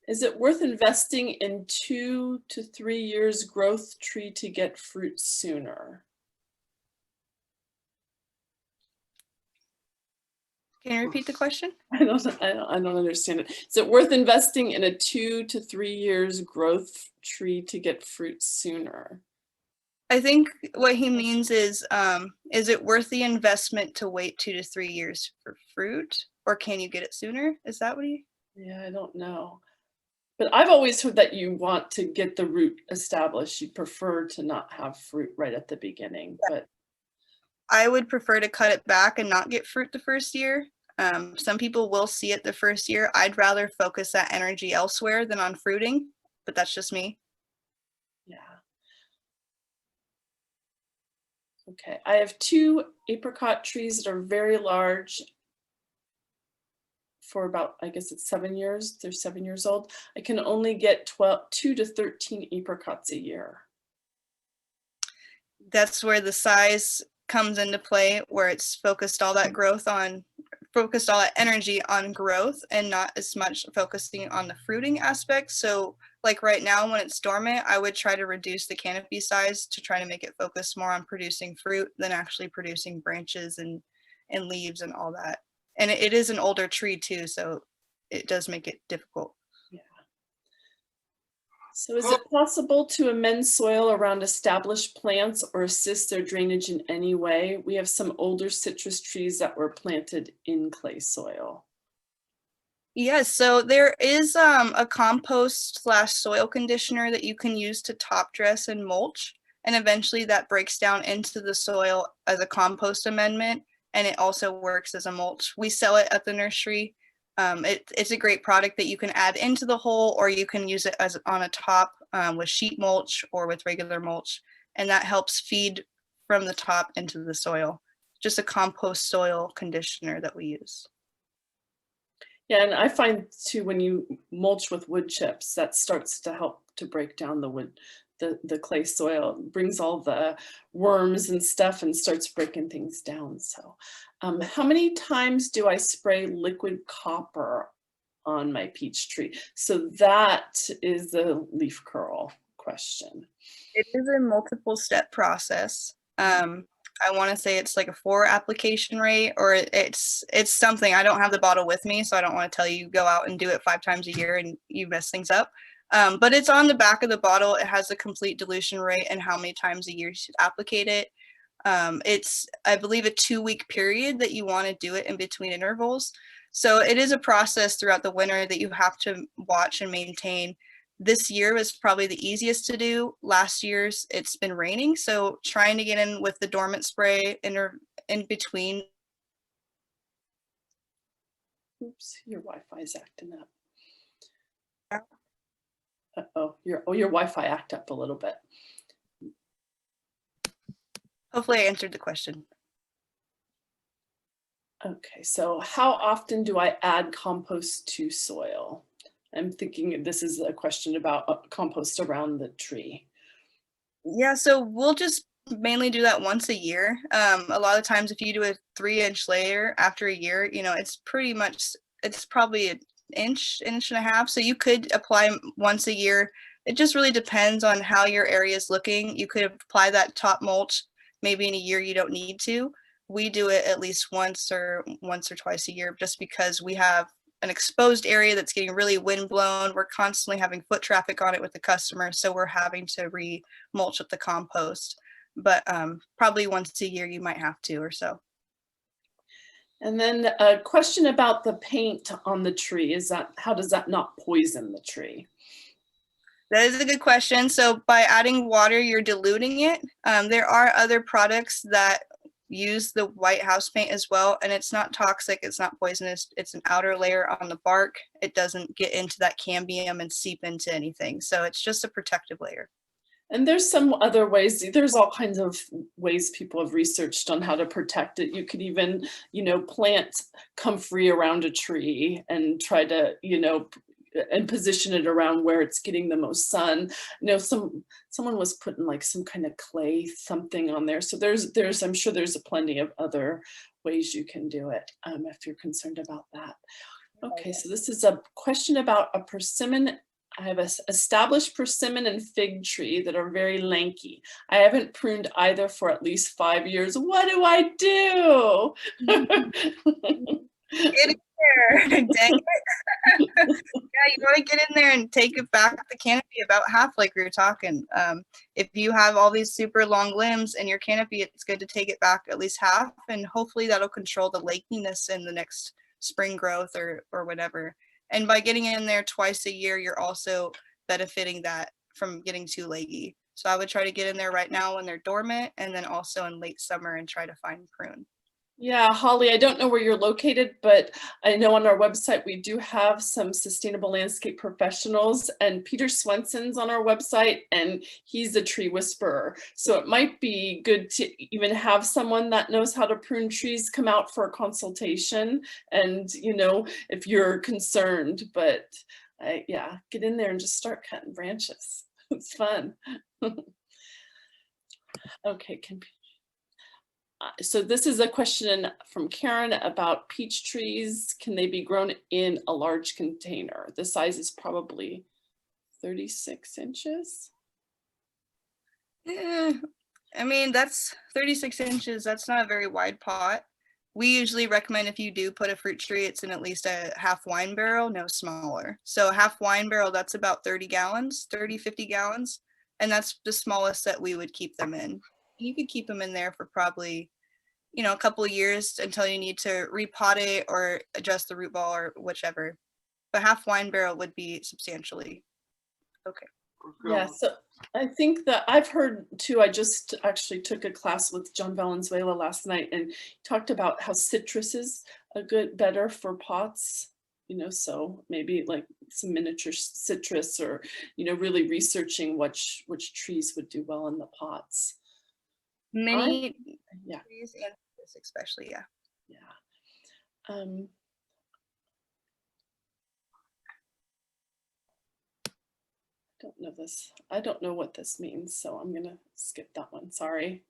Is it worth investing in 2 to 3 years growth tree to get fruit sooner? Can you repeat the question? I don't understand it. Is it worth investing in a 2 to 3 years growth tree to get fruit sooner? I think what he means is it worth the investment to wait 2 to 3 years for fruit, or can you get it sooner? Is that what he? Yeah, I don't know. But I've always heard that you want to get the root established. You prefer to not have fruit right at the beginning, but I would prefer to cut it back and not get fruit the first year. Some people will see it the first year. I'd rather focus that energy elsewhere than on fruiting, but that's just me. yeah. Okay, I have 2 apricot trees that are very large for about, I guess it's 7 years. They're 7 years old. I can only get 2 to 13 apricots a year. That's where the size comes into play, where it's focused all that energy on growth and not as much focusing on the fruiting aspect. So like right now when it's dormant, I would try to reduce the canopy size to try to make it focus more on producing fruit than actually producing branches and leaves and all that. And it is an older tree too, so it does make it difficult. Yeah. So is it possible to amend soil around established plants or assist their drainage in any way? We have some older citrus trees that were planted in clay soil. Yes, so there is a compost / soil conditioner that you can use to top dress and mulch, and eventually that breaks down into the soil as a compost amendment, and it also works as a mulch. We sell it at the nursery. It's a great product that you can add into the hole, or you can use it as on a top with sheet mulch or with regular mulch, and that helps feed from the top into the soil. Just a compost soil conditioner that we use. Yeah, and I find too, when you mulch with wood chips, that starts to help to break down the wood, the clay soil. It brings all the worms and stuff and starts breaking things down. So how many times do I spray liquid copper on my peach tree? So that is the leaf curl question. It is a multiple step process. I want to say it's like a 4 application rate, or it's something. I don't have the bottle with me, so I don't want to tell you go out and do it 5 times a year and you mess things up. But it's on the back of the bottle. It has a complete dilution rate and how many times a year you should applicate it. It's, I believe, a 2-week period that you want to do it in between intervals. So it is a process throughout the winter that you have to watch and maintain. This year was probably the easiest to do. Last year's it's been raining, so trying to get in with the dormant spray in between. Oops, your Wi-Fi is acting up. Uh-oh. your Wi-Fi act up a little bit. Hopefully I answered the question. Okay, so how often do I add compost to soil? I'm thinking this is a question about compost around the tree. Yeah, so we'll just mainly do that once a year. A lot of times if you do a 3-inch layer after a year, you know, it's probably an inch and a half. So you could apply once a year. It just really depends on how your area is looking. You could apply that top mulch maybe in a year you don't need to. We do it at least once or twice a year just because we have an exposed area that's getting really wind blown. We're constantly having foot traffic on it with the customer, so we're having to re-mulch with the compost. But probably once a year you might have to or so. And then a question about the paint on the tree is that how does that not poison the tree? That is a good question. So by adding water, you're diluting it. There are other products that use the white house paint as well, and it's not toxic, it's not poisonous. It's an outer layer on the bark. It doesn't get into that cambium and seep into anything. So it's just a protective layer. And there's some other ways, there's all kinds of ways people have researched on how to protect it. You could even, you know, plant comfrey around a tree and try to, you know, and position it around where it's getting the most sun. You know, someone was putting like some kind of clay something on there. So there's I'm sure there's plenty of other ways you can do it if you're concerned about that. Okay, so this is a question about a persimmon. I have an established persimmon and fig tree that are very lanky. I haven't pruned either for at least 5 years. What do I do? Get in there. Dang it. Yeah, you want to get in there and take it back the canopy about half like we were talking. If you have all these super long limbs in your canopy, it's good to take it back at least half, and hopefully that'll control the lakiness in the next spring growth or whatever. And by getting in there twice a year, you're also benefiting that from getting too leggy. So I would try to get in there right now when they're dormant, and then also in late summer and try to find prune. Yeah, Holly, I don't know where you're located, but I know on our website we do have some sustainable landscape professionals, and Peter Swenson's on our website, and he's a tree whisperer. So it might be good to even have someone that knows how to prune trees come out for a consultation, and you know, if you're concerned, but yeah, get in there and just start cutting branches. It's fun. Okay, so this is a question from Karen about peach trees. Can they be grown in a large container? The size is probably 36 inches. Yeah, I mean, that's 36 inches. That's not a very wide pot. We usually recommend if you do put a fruit tree, it's in at least a half wine barrel, no smaller. So half wine barrel, that's about 30 gallons, 30, 50 gallons. And that's the smallest that we would keep them in. You could keep them in there for probably, you know, a couple of years until you need to repot it or adjust the root ball or whichever. But half wine barrel would be substantially okay. Yeah, so I think that I've heard too, I just actually took a class with John Valenzuela last night, and he talked about how citrus is better for pots, you know, so maybe like some miniature citrus, or, you know, really researching which trees would do well in the pots. Mini Yeah. trees and this especially, yeah. Yeah. Don't know this. I don't know what this means, so I'm gonna skip that one. Sorry.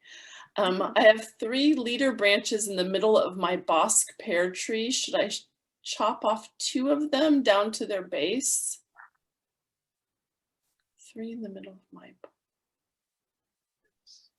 I have 3 leader branches in the middle of my bosque pear tree. Should I chop off 2 of them down to their base? 3 in the middle of my.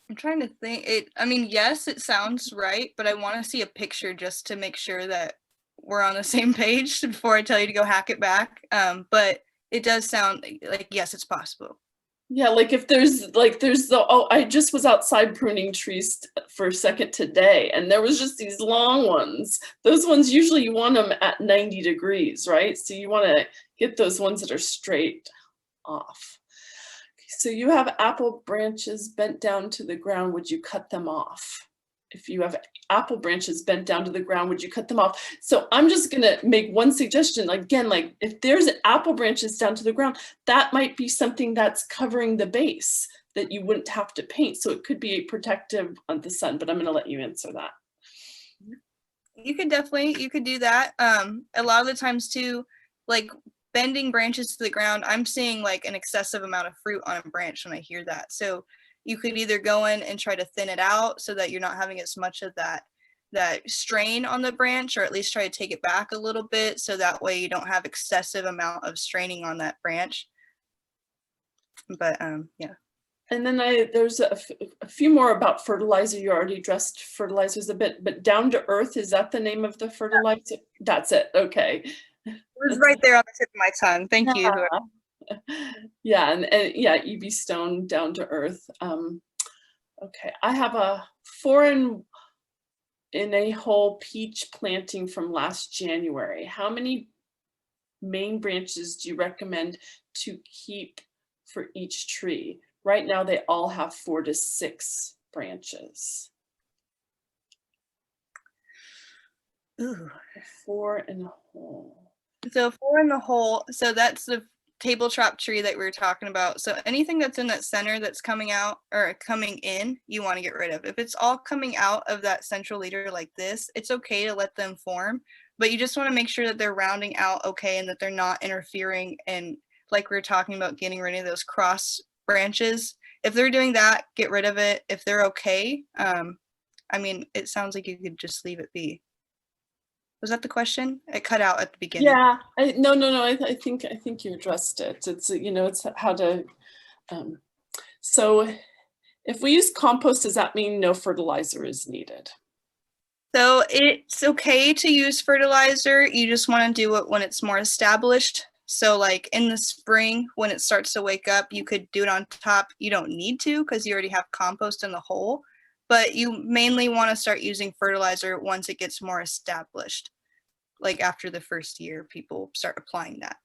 I'm trying to think. I mean, yes, it sounds right, but I want to see a picture just to make sure that we're on the same page before I tell you to go hack it back. But it does sound like, yes, it's possible. Yeah, like if there's I just was outside pruning trees for a second today, and there was just these long ones. Those ones, usually you want them at 90 degrees, right? So you want to get those ones that are straight off. So you have apple branches bent down to the ground. Would you cut them off? If you have apple branches bent down to the ground, would you cut them off? So I'm just gonna make one suggestion. Again, like if there's apple branches down to the ground, that might be something that's covering the base that you wouldn't have to paint. So it could be protective of the sun, but I'm gonna let you answer that. You could do that. A lot of the times too, like bending branches to the ground, I'm seeing like an excessive amount of fruit on a branch when I hear that. So you could either go in and try to thin it out so that you're not having as much of that strain on the branch, or at least try to take it back a little bit so that way you don't have excessive amount of straining on that branch. But yeah. And then there's a few more about fertilizer. You already addressed fertilizers a bit, but down to earth, is that the name of the fertilizer? That's it. Okay. It was right there on the tip of my tongue. Thank you. Yeah, and yeah, EB Stone, down to earth. Okay, I have a 4-in-a-hole peach planting from last January. How many main branches do you recommend to keep for each tree? Right now, they all have 4 to 6 branches. Ooh. 4 in a hole. So 4 in the hole, so that's the table trap tree that we were talking about. So anything that's in that center that's coming out or coming in, you want to get rid of. If it's all coming out of that central leader like this, it's okay to let them form, but you just want to make sure that they're rounding out okay and that they're not interfering, and like we were talking about, getting rid of those cross branches. If they're doing that, get rid of it. If they're okay, I mean, it sounds like you could just leave it be. Was that the question? It cut out at the beginning. Yeah, no. I think you addressed it. It's it's how to. So, if we use compost, does that mean no fertilizer is needed? So it's okay to use fertilizer. You just want to do it when it's more established. So like in the spring, when it starts to wake up, you could do it on top. You don't need to because you already have compost in the hole. But you mainly want to start using fertilizer once it gets more established. Like after the first year, people start applying that.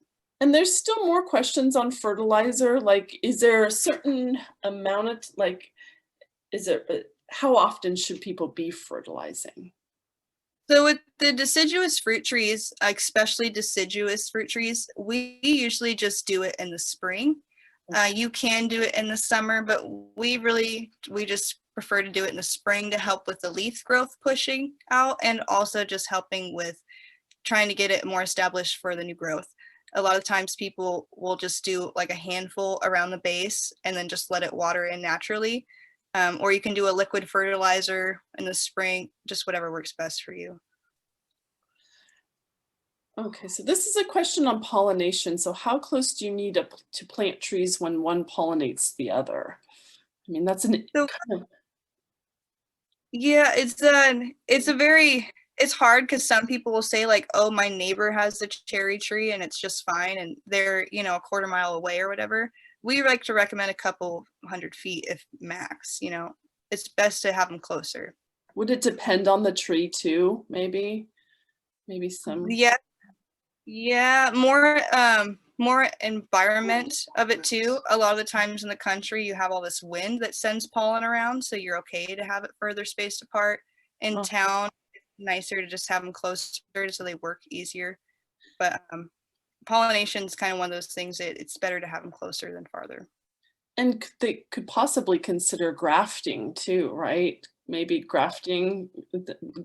And there's still more questions on fertilizer. Like, is there a certain amount of, like, how often should people be fertilizing? So with the deciduous fruit trees, especially deciduous fruit trees, we usually just do it in the spring. You can do it in the summer, but we just prefer to do it in the spring to help with the leaf growth pushing out, and also just helping with trying to get it more established for the new growth. A lot of times people will just do like a handful around the base and then just let it water in naturally. Or you can do a liquid fertilizer in the spring, just whatever works best for you. Okay, so this is a question on pollination. So how close do you need to plant trees when one pollinates the other? I mean, that's yeah, it's hard because some people will say like, oh, my neighbor has the cherry tree and it's just fine, and they're, a quarter mile away or whatever. We like to recommend a couple 100 feet if max. It's best to have them closer. Would it depend on the tree too? Maybe some. Yeah, more environment of it too. A lot of the times in the country, you have all this wind that sends pollen around, so you're okay to have it further spaced apart. In town, it's nicer to just have them closer so they work easier. But pollination is kind of one of those things that it's better to have them closer than farther. And they could possibly consider grafting too, right? Maybe grafting,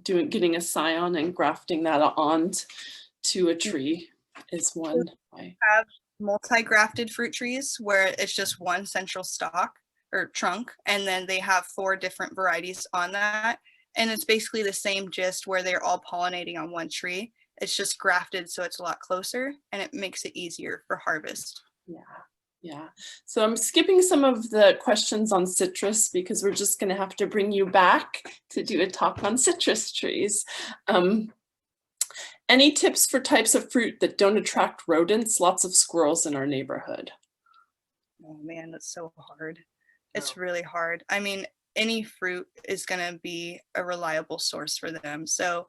getting a scion and grafting that on to a tree is one way. Have multi-grafted fruit trees where it's just one central stalk or trunk, and then they have 4 different varieties on that. And it's basically the same gist where they're all pollinating on one tree. It's just grafted, so it's a lot closer and it makes it easier for harvest. Yeah. So I'm skipping some of the questions on citrus because we're just going to have to bring you back to do a talk on citrus trees. Any tips for types of fruit that don't attract rodents? Lots of squirrels in our neighborhood. Oh man, that's so hard. It's really hard. I mean, any fruit is going to be a reliable source for them. So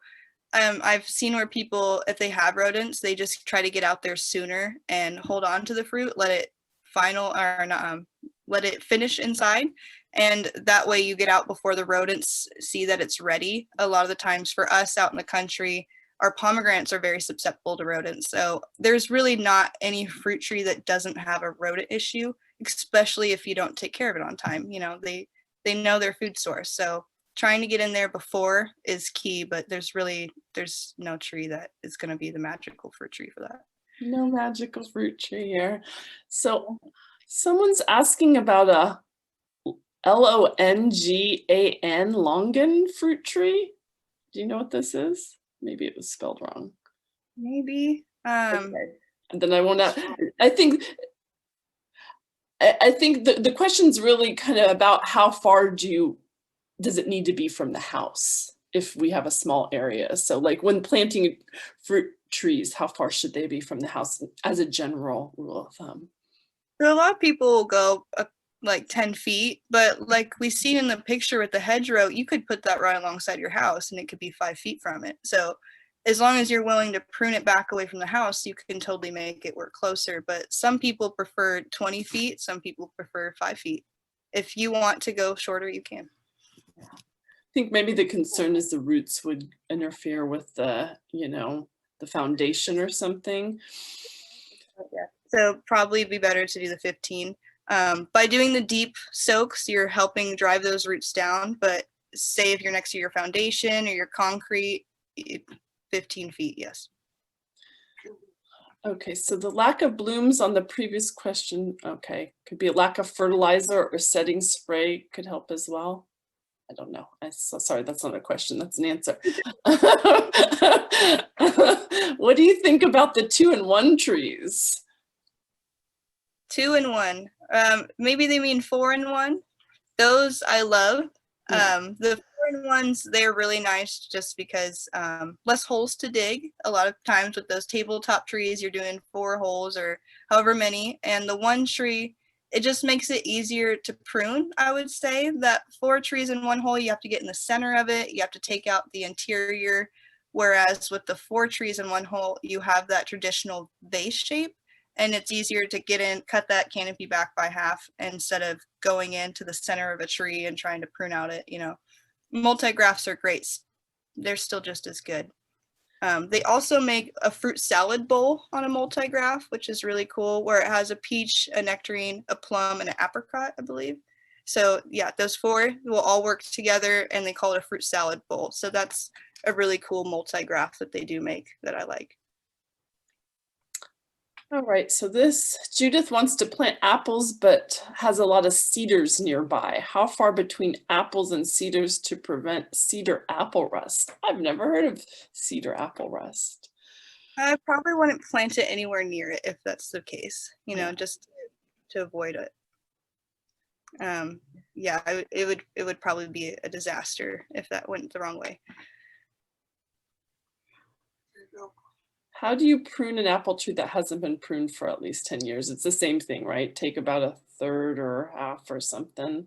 I've seen where people, if they have rodents, they just try to get out there sooner and hold on to the fruit, let it finish inside, And that way you get out before the rodents see that it's ready. A lot of the times for us out in the country, our pomegranates are very susceptible to rodents. So there's really not any fruit tree that doesn't have a rodent issue, especially if you don't take care of it on time. You know, they know their food source. So trying to get in there before is key, but there's no tree that is going to be the magical fruit tree for that. No magical fruit tree here. So someone's asking about a Longan longan fruit tree. Do you know what this is? Maybe it was spelled wrong. Maybe. Okay. And then I want to, I think the question's really kind of about how far does it need to be from the house if we have a small area? So like when planting fruit trees, how far should they be from the house as a general rule of thumb? So a lot of people will go like 10 feet, but like we seen in the picture with the hedgerow, you could put that right alongside your house and it could be 5 feet from it. So as long as you're willing to prune it back away from the house, you can totally make it work closer. But some people prefer 20 feet, some people prefer 5 feet. If you want to go shorter, you can. I think maybe the concern is the roots would interfere with the, the foundation or something. Yeah. So probably be better to do the 15. By doing the deep soaks, you're helping drive those roots down. But say if you're next to your foundation or your concrete, 15 feet, yes. Okay, so the lack of blooms on the previous question, okay, could be a lack of fertilizer or setting spray could help as well. I don't know. Sorry, that's not a question, that's an answer. What do you think about the 2-in-1 trees? 2-in-1. Maybe they mean 4-in-1. Those I love. The 4-in-1s, they're really nice just because less holes to dig. A lot of times with those tabletop trees, you're doing 4 holes or however many. And the 1 tree, it just makes it easier to prune, I would say. That 4 trees in 1 hole, you have to get in the center of it. You have to take out the interior. Whereas with the 4 trees in 1 hole, you have that traditional vase shape. And it's easier to get in, cut that canopy back by half instead of going into the center of a tree and trying to prune out it, Multi-grafts are great. They're still just as good. They also make a fruit salad bowl on a multi-graft, which is really cool, where it has a peach, a nectarine, a plum, and an apricot, I believe. So yeah, those 4 will all work together and they call it a fruit salad bowl. So that's a really cool multi-graft that they do make that I like. All right, so Judith wants to plant apples, but has a lot of cedars nearby. How far between apples and cedars to prevent cedar apple rust? I've never heard of cedar apple rust. I probably wouldn't plant it anywhere near it if that's the case, just to avoid it. Yeah, it would probably be a disaster if that went the wrong way. How do you prune an apple tree that hasn't been pruned for at least 10 years? It's the same thing, right? Take about a third or half or something.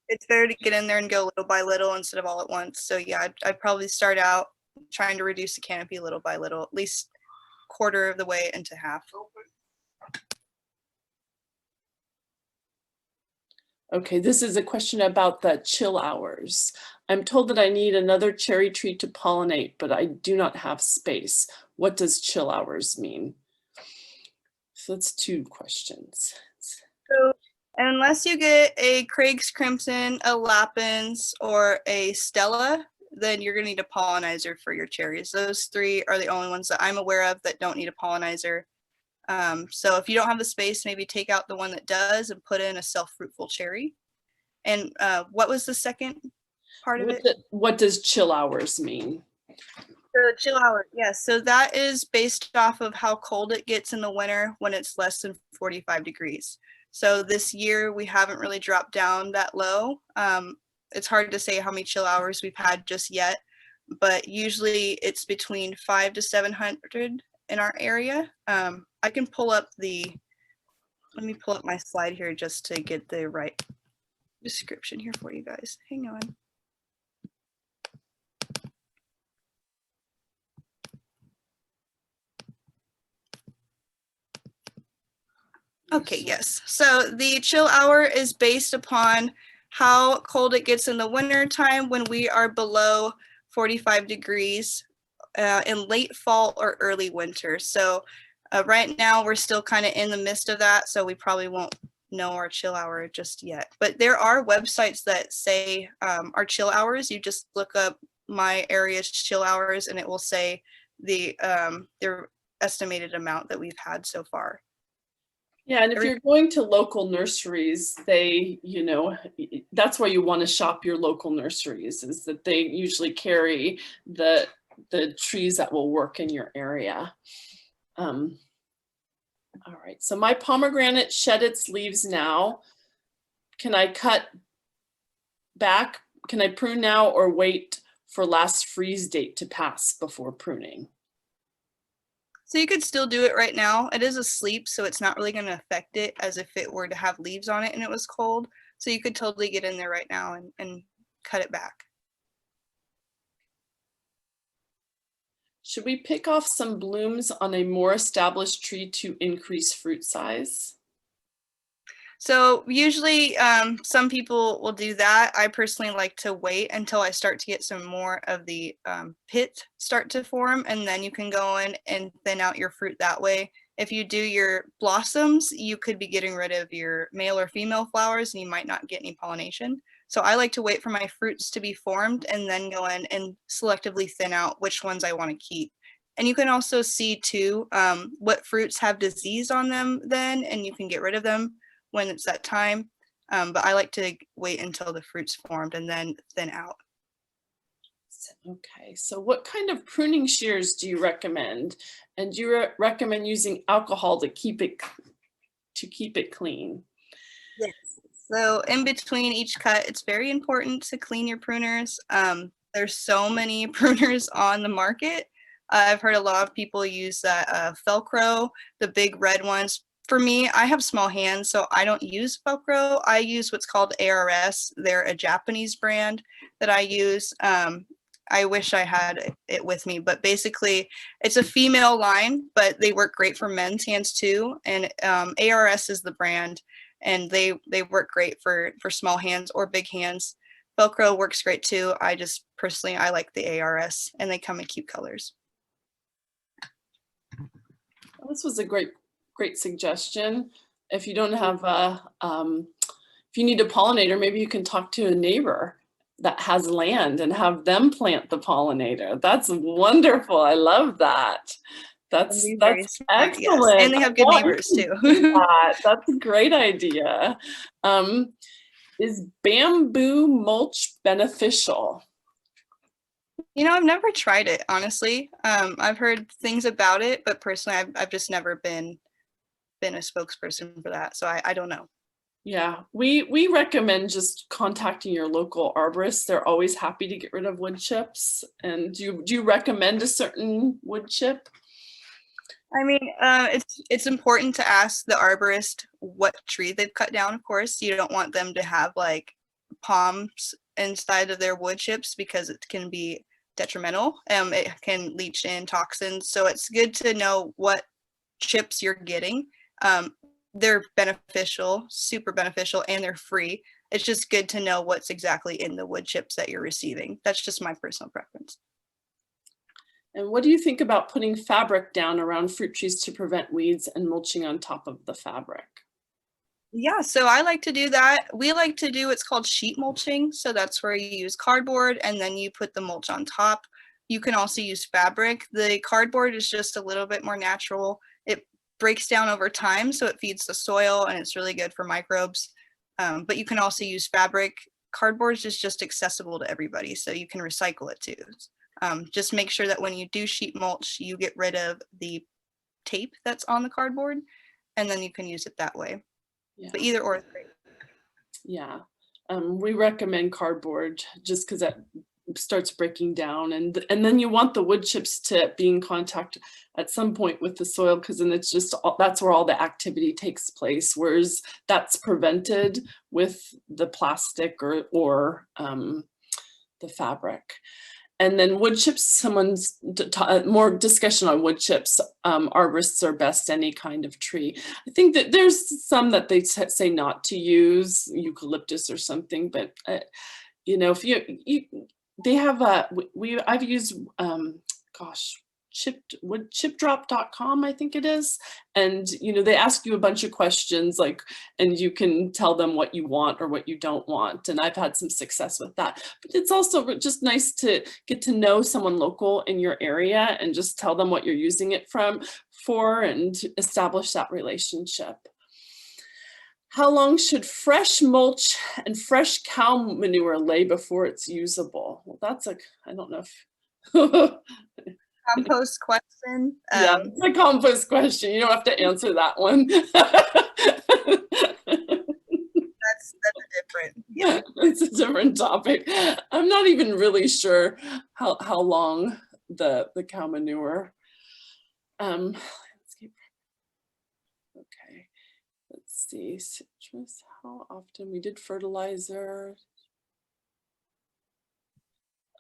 It's better to get in there and go little by little instead of all at once. So yeah, I'd probably start out trying to reduce the canopy little by little, at least quarter of the way into half. Okay, this is a question about the chill hours. I'm told that I need another cherry tree to pollinate, but I do not have space. What does chill hours mean? So that's 2 questions. So unless you get a Craig's Crimson, a Lapins, or a Stella, then you're gonna need a pollinizer for your cherries. Those 3 are the only ones that I'm aware of that don't need a pollinizer. So if you don't have the space, maybe take out the one that does and put in a self-fruitful cherry. And what was the second part of it? What does chill hours mean? So chill hour, yes. So that is based off of how cold it gets in the winter when it's less than 45 degrees. So this year we haven't really dropped down that low. It's hard to say how many chill hours we've had just yet, but usually it's between 500 to 700 in our area. I can pull up let me pull up my slide here just to get the right description here for you guys. Hang on. Okay, yes. So the chill hour is based upon how cold it gets in the winter time when we are below 45 degrees in late fall or early winter. So right now we're still kind of in the midst of that, so we probably won't know our chill hour just yet. But there are websites that say our chill hours. You just look up my area's chill hours and it will say the estimated amount that we've had so far. Yeah, and if you're going to local nurseries, they, you know, that's where you want to shop your local nurseries, is that they usually carry the trees that will work in your area. All right, so my pomegranate shed its leaves now. Can I cut back? Can I prune now or wait for last freeze date to pass before pruning? So you could still do it right now. It is asleep, so it's not really going to affect it as if it were to have leaves on it and it was cold. So you could totally get in there right now and cut it back. Should we pick off some blooms on a more established tree to increase fruit size? So usually some people will do that. I personally like to wait until I start to get some more of the pit start to form, and then you can go in and thin out your fruit that way. If you do your blossoms, you could be getting rid of your male or female flowers and you might not get any pollination. So I like to wait for my fruits to be formed and then go in and selectively thin out which ones I want to keep. And you can also see too what fruits have disease on them then, and you can get rid of them when it's that time. But I like to wait until the fruit's formed and then thin out. Okay, so what kind of pruning shears do you recommend? And do you recommend using alcohol to keep it clean? Yes. So in between each cut, it's very important to clean your pruners. There's so many pruners on the market. I've heard a lot of people use that Velcro, the big red ones. For me, I have small hands, so I don't use Velcro. I use what's called ARS. They're a Japanese brand that I use. I wish I had it with me, but basically it's a female line, but they work great for men's hands too. And ARS is the brand, and they work great for small hands or big hands. Velcro works great too. I just personally, I like the ARS, and they come in cute colors. This was a great suggestion. If you don't have if you need a pollinator, maybe you can talk to a neighbor that has land and have them plant the pollinator. That's wonderful. I love that. That's excellent. Yes. And they have good neighbors too. That's a great idea. Is bamboo mulch beneficial? You know, I've never tried it, honestly. I've heard things about it, but personally, I've just never been a spokesperson for that, so I don't know. Yeah, we recommend just contacting your local arborist. They're always happy to get rid of wood chips. And do you recommend a certain wood chip? I mean, it's important to ask the arborist what tree they've cut down. Of course, you don't want them to have like palms inside of their wood chips because it can be detrimental. It can leach in toxins, so it's good to know what chips you're getting. They're beneficial, super beneficial, and they're free. It's just good to know what's exactly in the wood chips that you're receiving. That's just my personal preference. And what do you think about putting fabric down around fruit trees to prevent weeds and mulching on top of the fabric? Yeah, so I like to do that. We like to do what's called sheet mulching. So that's where you use cardboard and then you put the mulch on top. You can also use fabric. The cardboard is just a little bit more natural. It breaks down over time, so it feeds the soil and it's really good for microbes. But you can also use fabric. Cardboard is just accessible to everybody, so you can recycle it too. Just make sure that when you do sheet mulch, you get rid of the tape that's on the cardboard, and then you can use it that way. Yeah. But either or is great. Yeah, we recommend cardboard just because that starts breaking down, and then you want the wood chips to be in contact at some point with the soil, because then it's just that's where all the activity takes place, whereas that's prevented with the plastic or the fabric. And then wood chips, someone's more discussion on wood chips. Arborists are best any kind of tree. I think that there's some that they say not to use, eucalyptus or something, but you know, if they have I've used gosh, chipdrop.com, I think it is. And, you know, they ask you a bunch of questions, like, and you can tell them what you want or what you don't want. And I've had some success with that. But it's also just nice to get to know someone local in your area and just tell them what you're using it for and establish that relationship. How long should fresh mulch and fresh cow manure lay before it's usable? Well, that's I don't know if Compost question. Yeah, it's a compost question. You don't have to answer that one. That's a different. Yeah. It's a different topic. I'm not even really sure how long the cow manure. Okay, let's see. Citrus. How often we did fertilizer?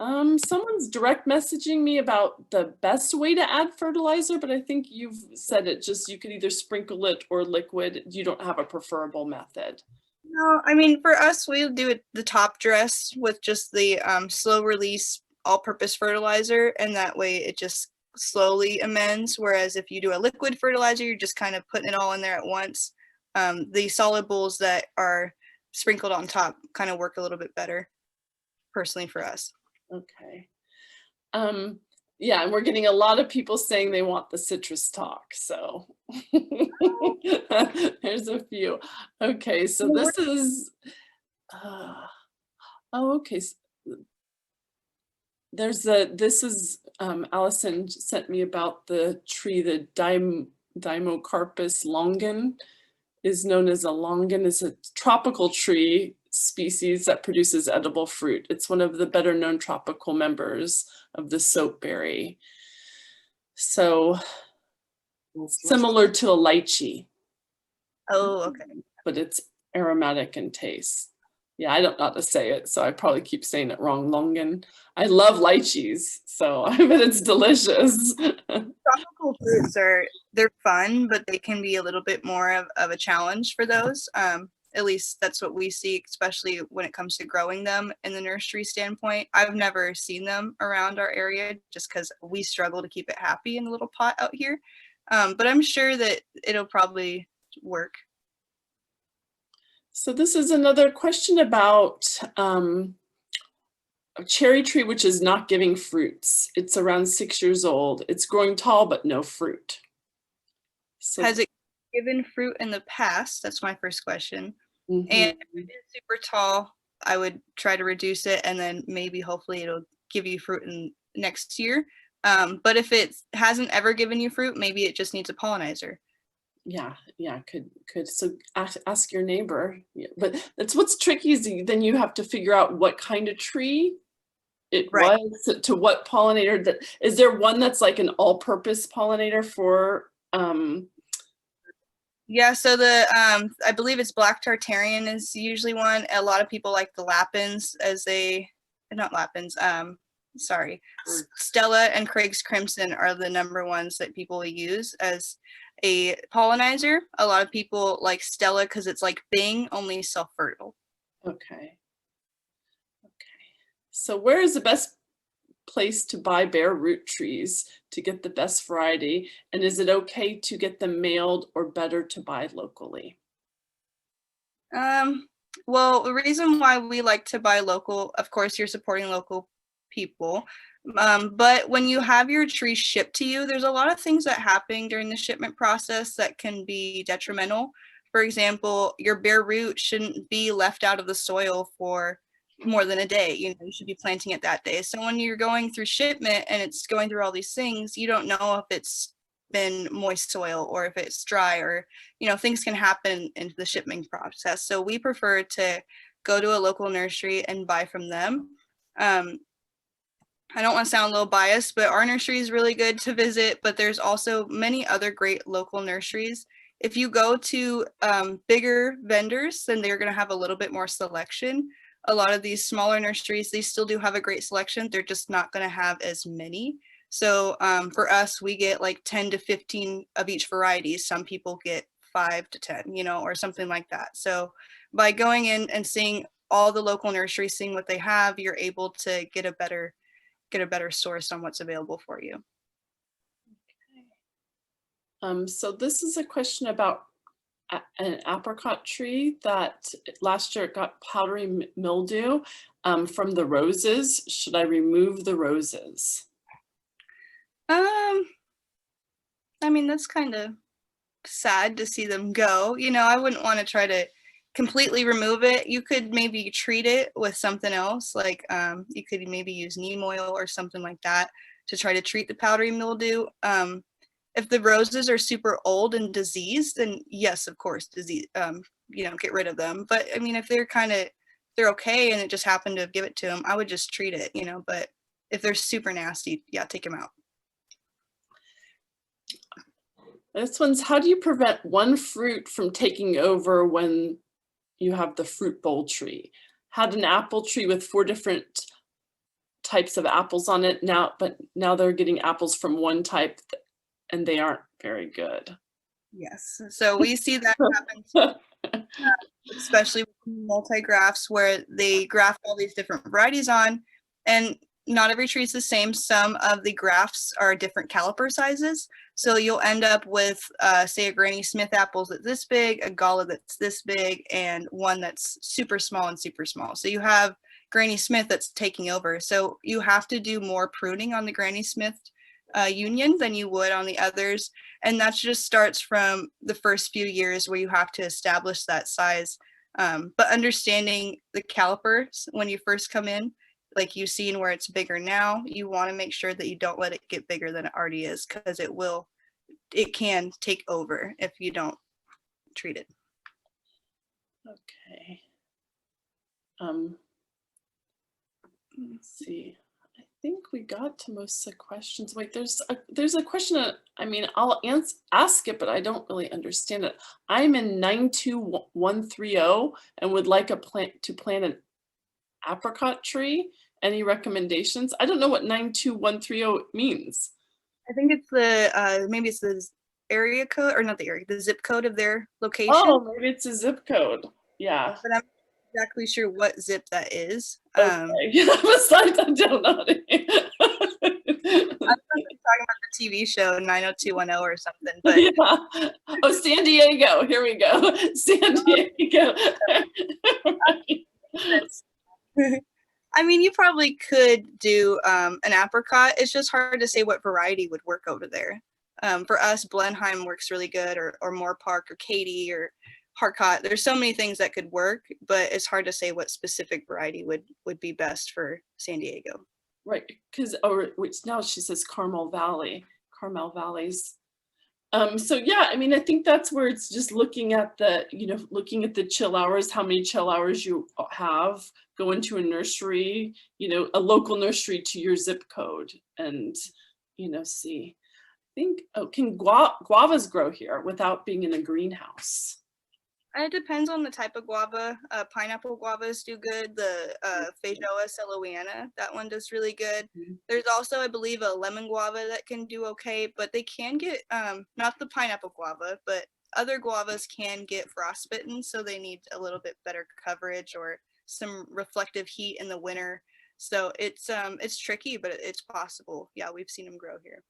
Someone's direct messaging me about the best way to add fertilizer, but I think you've said it, just you could either sprinkle it or liquid. You don't have a preferable method. No, I mean, for us, we'll do it the top dress with just the slow release all-purpose fertilizer, and that way it just slowly amends. Whereas if you do a liquid fertilizer, you're just kind of putting it all in there at once. The solubles that are sprinkled on top kind of work a little bit better, personally, for us. Okay. Yeah, and we're getting a lot of people saying they want the citrus talk, so there's a few. Okay, so this is oh, okay. This is Allison sent me about the tree, the Dimorcarpus longan is known as a longan. It's a tropical tree species that produces edible fruit. It's one of the better known tropical members of the soapberry. So similar to a lychee. Oh, okay. But it's aromatic in taste. Yeah, I don't know how to say it, so I probably keep saying it wrong. Longan. I love lychees, so I bet it's delicious. Tropical fruits they're fun, but they can be a little bit more of a challenge for those. At least that's what we see, especially when it comes to growing them in the nursery standpoint. I've never seen them around our area just because we struggle to keep it happy in a little pot out here. But I'm sure that it'll probably work. So this is another question about a cherry tree which is not giving fruits. It's around 6 years old. It's growing tall but no fruit. So has it given fruit in the past? That's my first question. And if it is super tall, I would try to reduce it, and then maybe hopefully it'll give you fruit in next year. But if it hasn't ever given you fruit, maybe it just needs a pollinizer. Yeah, could. So ask your neighbor. Yeah, but that's what's tricky is then you have to figure out what kind of tree it was, to what pollinator. That is there one that's like an all-purpose pollinator for Yeah, so the I believe it's black tartarian is usually one. A lot of people like the lapins as not lapins, sorry. Stella and Craig's Crimson are the number ones that people use as a pollinizer. A lot of people like Stella because it's like Bing, only self-fertile. Okay. So where is the best place to buy bare root trees to get the best variety? And is it okay to get them mailed or better to buy locally? Well, the reason why we like to buy local, of course, you're supporting local people. But when you have your tree shipped to you, there's a lot of things that happen during the shipment process that can be detrimental. For example, your bare root shouldn't be left out of the soil for more than a day. You should be planting it that day. So when you're going through shipment and it's going through all these things, you don't know if it's been moist soil or if it's dry, or things can happen in the shipment process. So we prefer to go to a local nursery and buy from them. I don't want to sound a little biased, but our nursery is really good to visit, but there's also many other great local nurseries. If you go to bigger vendors, then they're going to have a little bit more selection. a lot of these smaller nurseries, they still do have a great selection. They're just not going to have as many. So for us, we get like 10 to 15 of each variety. Some people get 5 to 10, you know, or something like that. So by going in and seeing all the local nurseries, seeing what they have, you're able to get a better source on what's available for you. So this is a question about an apricot tree that last year it got powdery mildew from the roses. Should I remove the roses? I mean, that's kind of sad to see them go. You know, I wouldn't want to try to completely remove it. You could maybe treat it with something else, like you could maybe use neem oil or something like that to try to treat the powdery mildew. If the roses are super old and diseased, then yes, of course, disease, you know, get rid of them. But I mean, if they're okay and it just happened to give it to them, I would just treat it, you know. But if they're super nasty, yeah, take them out. This one's, how do you prevent one fruit from taking over when you have the fruit bowl tree? Had an apple tree with 4 different types of apples on it but now they're getting apples from one type and they aren't very good. Yes, so we see that happen, especially with multi-grafts where they graft all these different varieties on, and not every tree is the same. Some of the grafts are different caliper sizes. So you'll end up with, say, a Granny Smith apple that's this big, a Gala that's this big, and one that's super small and super small. So you have Granny Smith that's taking over. So you have to do more pruning on the Granny Smith union than you would on the others. And that just starts from the first few years where you have to establish that size. But understanding the calipers when you first come in, like you've seen where it's bigger now, you want to make sure that you don't let it get bigger than it already is, because it can take over if you don't treat it. Okay. Let's see. I think we got to most of the questions. Wait, there's a question. I mean, I'll ask it, but I don't really understand it. I'm in 92130 and would like to plant an apricot tree. Any recommendations? I don't know what 92130 means. I think it's the maybe it's the area code, or not the area, the zip code of their location. Oh, maybe it's a zip code. Yeah. But I'm not exactly sure what zip that is. Okay. Besides, I don't know. I'm talking about the TV show 90210 or something, but yeah. Oh, San Diego. Here we go. San Diego. I mean, you probably could do an apricot. It's just hard to say what variety would work over there. For us, Blenheim works really good, or Moore Park, or Katy, or Harcott. There's so many things that could work, but it's hard to say what specific variety would be best for San Diego. Right, because now she says Carmel Valleys. So yeah, I mean, I think that's where it's just looking at the chill hours, how many chill hours you have, go into a nursery, a local nursery to your zip code, and see. I think, can guavas grow here without being in a greenhouse? It depends on the type of guava. Pineapple guavas do good. The Feijoa Celoiana, that one does really good. Mm-hmm. There's also, I believe, a lemon guava that can do okay, but they can get, not the pineapple guava, but other guavas can get frostbitten, so they need a little bit better coverage or some reflective heat in the winter. So it's tricky, but it's possible. Yeah, we've seen them grow here.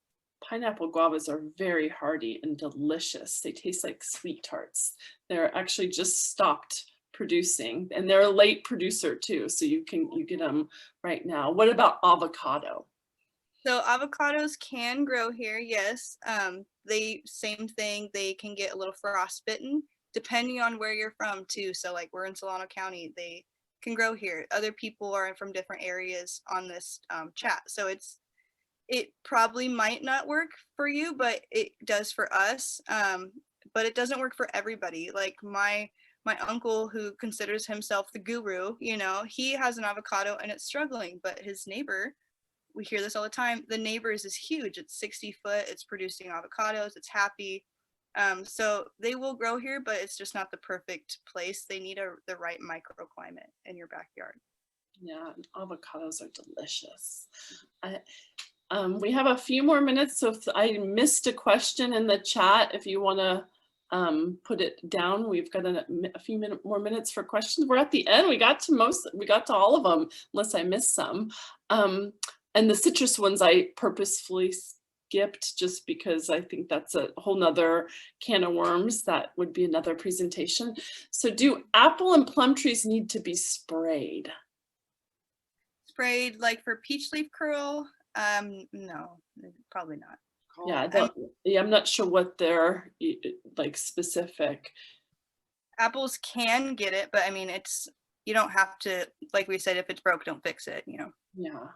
Pineapple guavas are very hearty and delicious. They taste like sweet tarts. They're actually just stopped producing, and they're a late producer too, so you get them right now. What about avocado? So avocados can grow here, yes. Same thing, they can get a little frostbitten depending on where you're from too. So like we're in Solano County, they can grow here. Other people are from different areas on this chat. So it probably might not work for you, but it does for us. But it doesn't work for everybody. Like my uncle, who considers himself the guru, he has an avocado and it's struggling, but his neighbor, we hear this all the time, the neighbor's is huge. It's 60 foot, it's producing avocados, it's happy. So they will grow here, but it's just not the perfect place. They need the right microclimate in your backyard. Yeah, avocados are delicious. We have a few more minutes, so if I missed a question in the chat, if you want to put it down, we've got a few more minutes for questions. We're at the end. We got to all of them, unless I missed some. And the citrus ones I purposefully skipped just because I think that's a whole nother can of worms. That would be another presentation. So do apple and plum trees need to be sprayed? Sprayed like for peach leaf curl? No, probably not. Yeah, I'm not sure what they're like specific. Apples can get it, but I mean, you don't have to, like we said, if it's broke, don't fix it, you know? Yeah.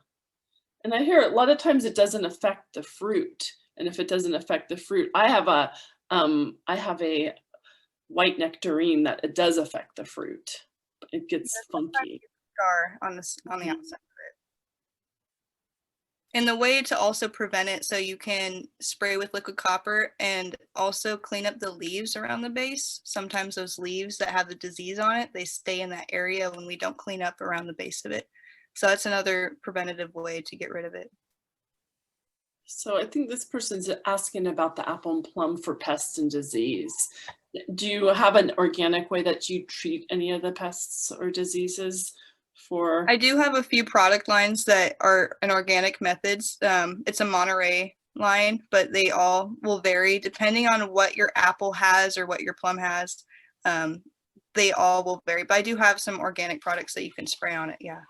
And I hear a lot of times it doesn't affect the fruit. And if it doesn't affect the fruit, I have a white nectarine that it does affect the fruit. It gets funky. Scar on the outside of it. And the way to also prevent it, so you can spray with liquid copper and also clean up the leaves around the base. Sometimes those leaves that have the disease on it, they stay in that area when we don't clean up around the base of it. So that's another preventative way to get rid of it. So I think this person's asking about the apple and plum for pests and disease. Do you have an organic way that you treat any of the pests or diseases? I do have a few product lines that are an organic methods. It's a Monterey line, but they all will vary depending on what your apple has or what your plum has. They all will vary, but I do have some organic products that you can spray on it. Yeah.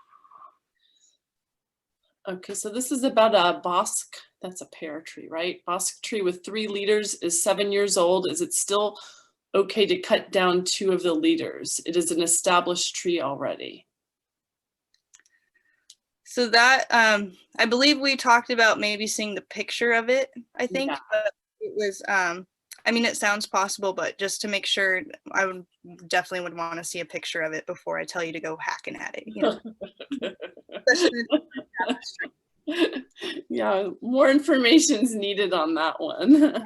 Okay, so this is about a bosque. That's a pear tree, right? Bosque tree with 3 leaders is 7 years old. Is it still okay to cut down 2 of the leaders? It is an established tree already. So that, I believe we talked about maybe seeing the picture of it, I think, yeah. But it was, I mean, it sounds possible, but just to make sure, I would definitely want to see a picture of it before I tell you to go hacking at it, you know? Yeah, more information is needed on that one.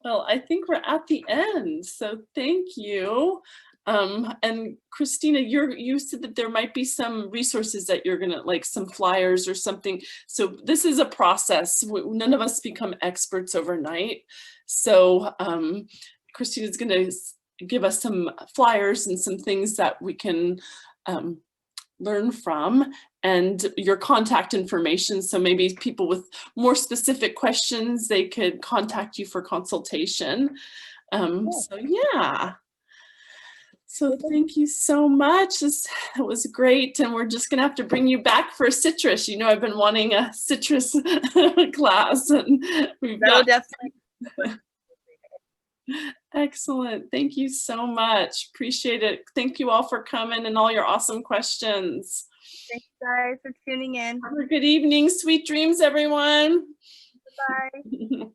Well, I think we're at the end, so thank you. And Kristina, you said that there might be some resources that you're gonna, like some flyers or something. So this is a process. None of us become experts overnight. So Kristina's gonna give us some flyers and some things that we can learn from, and your contact information. So maybe people with more specific questions, they could contact you for consultation. So yeah. So thank you so much. It was great. And we're just gonna have to bring you back for a citrus. You know, I've been wanting a citrus class, and we've got definitely. Excellent. Thank you so much. Appreciate it. Thank you all for coming and all your awesome questions. Thanks guys for tuning in. Have a good evening. Sweet dreams, everyone. Bye.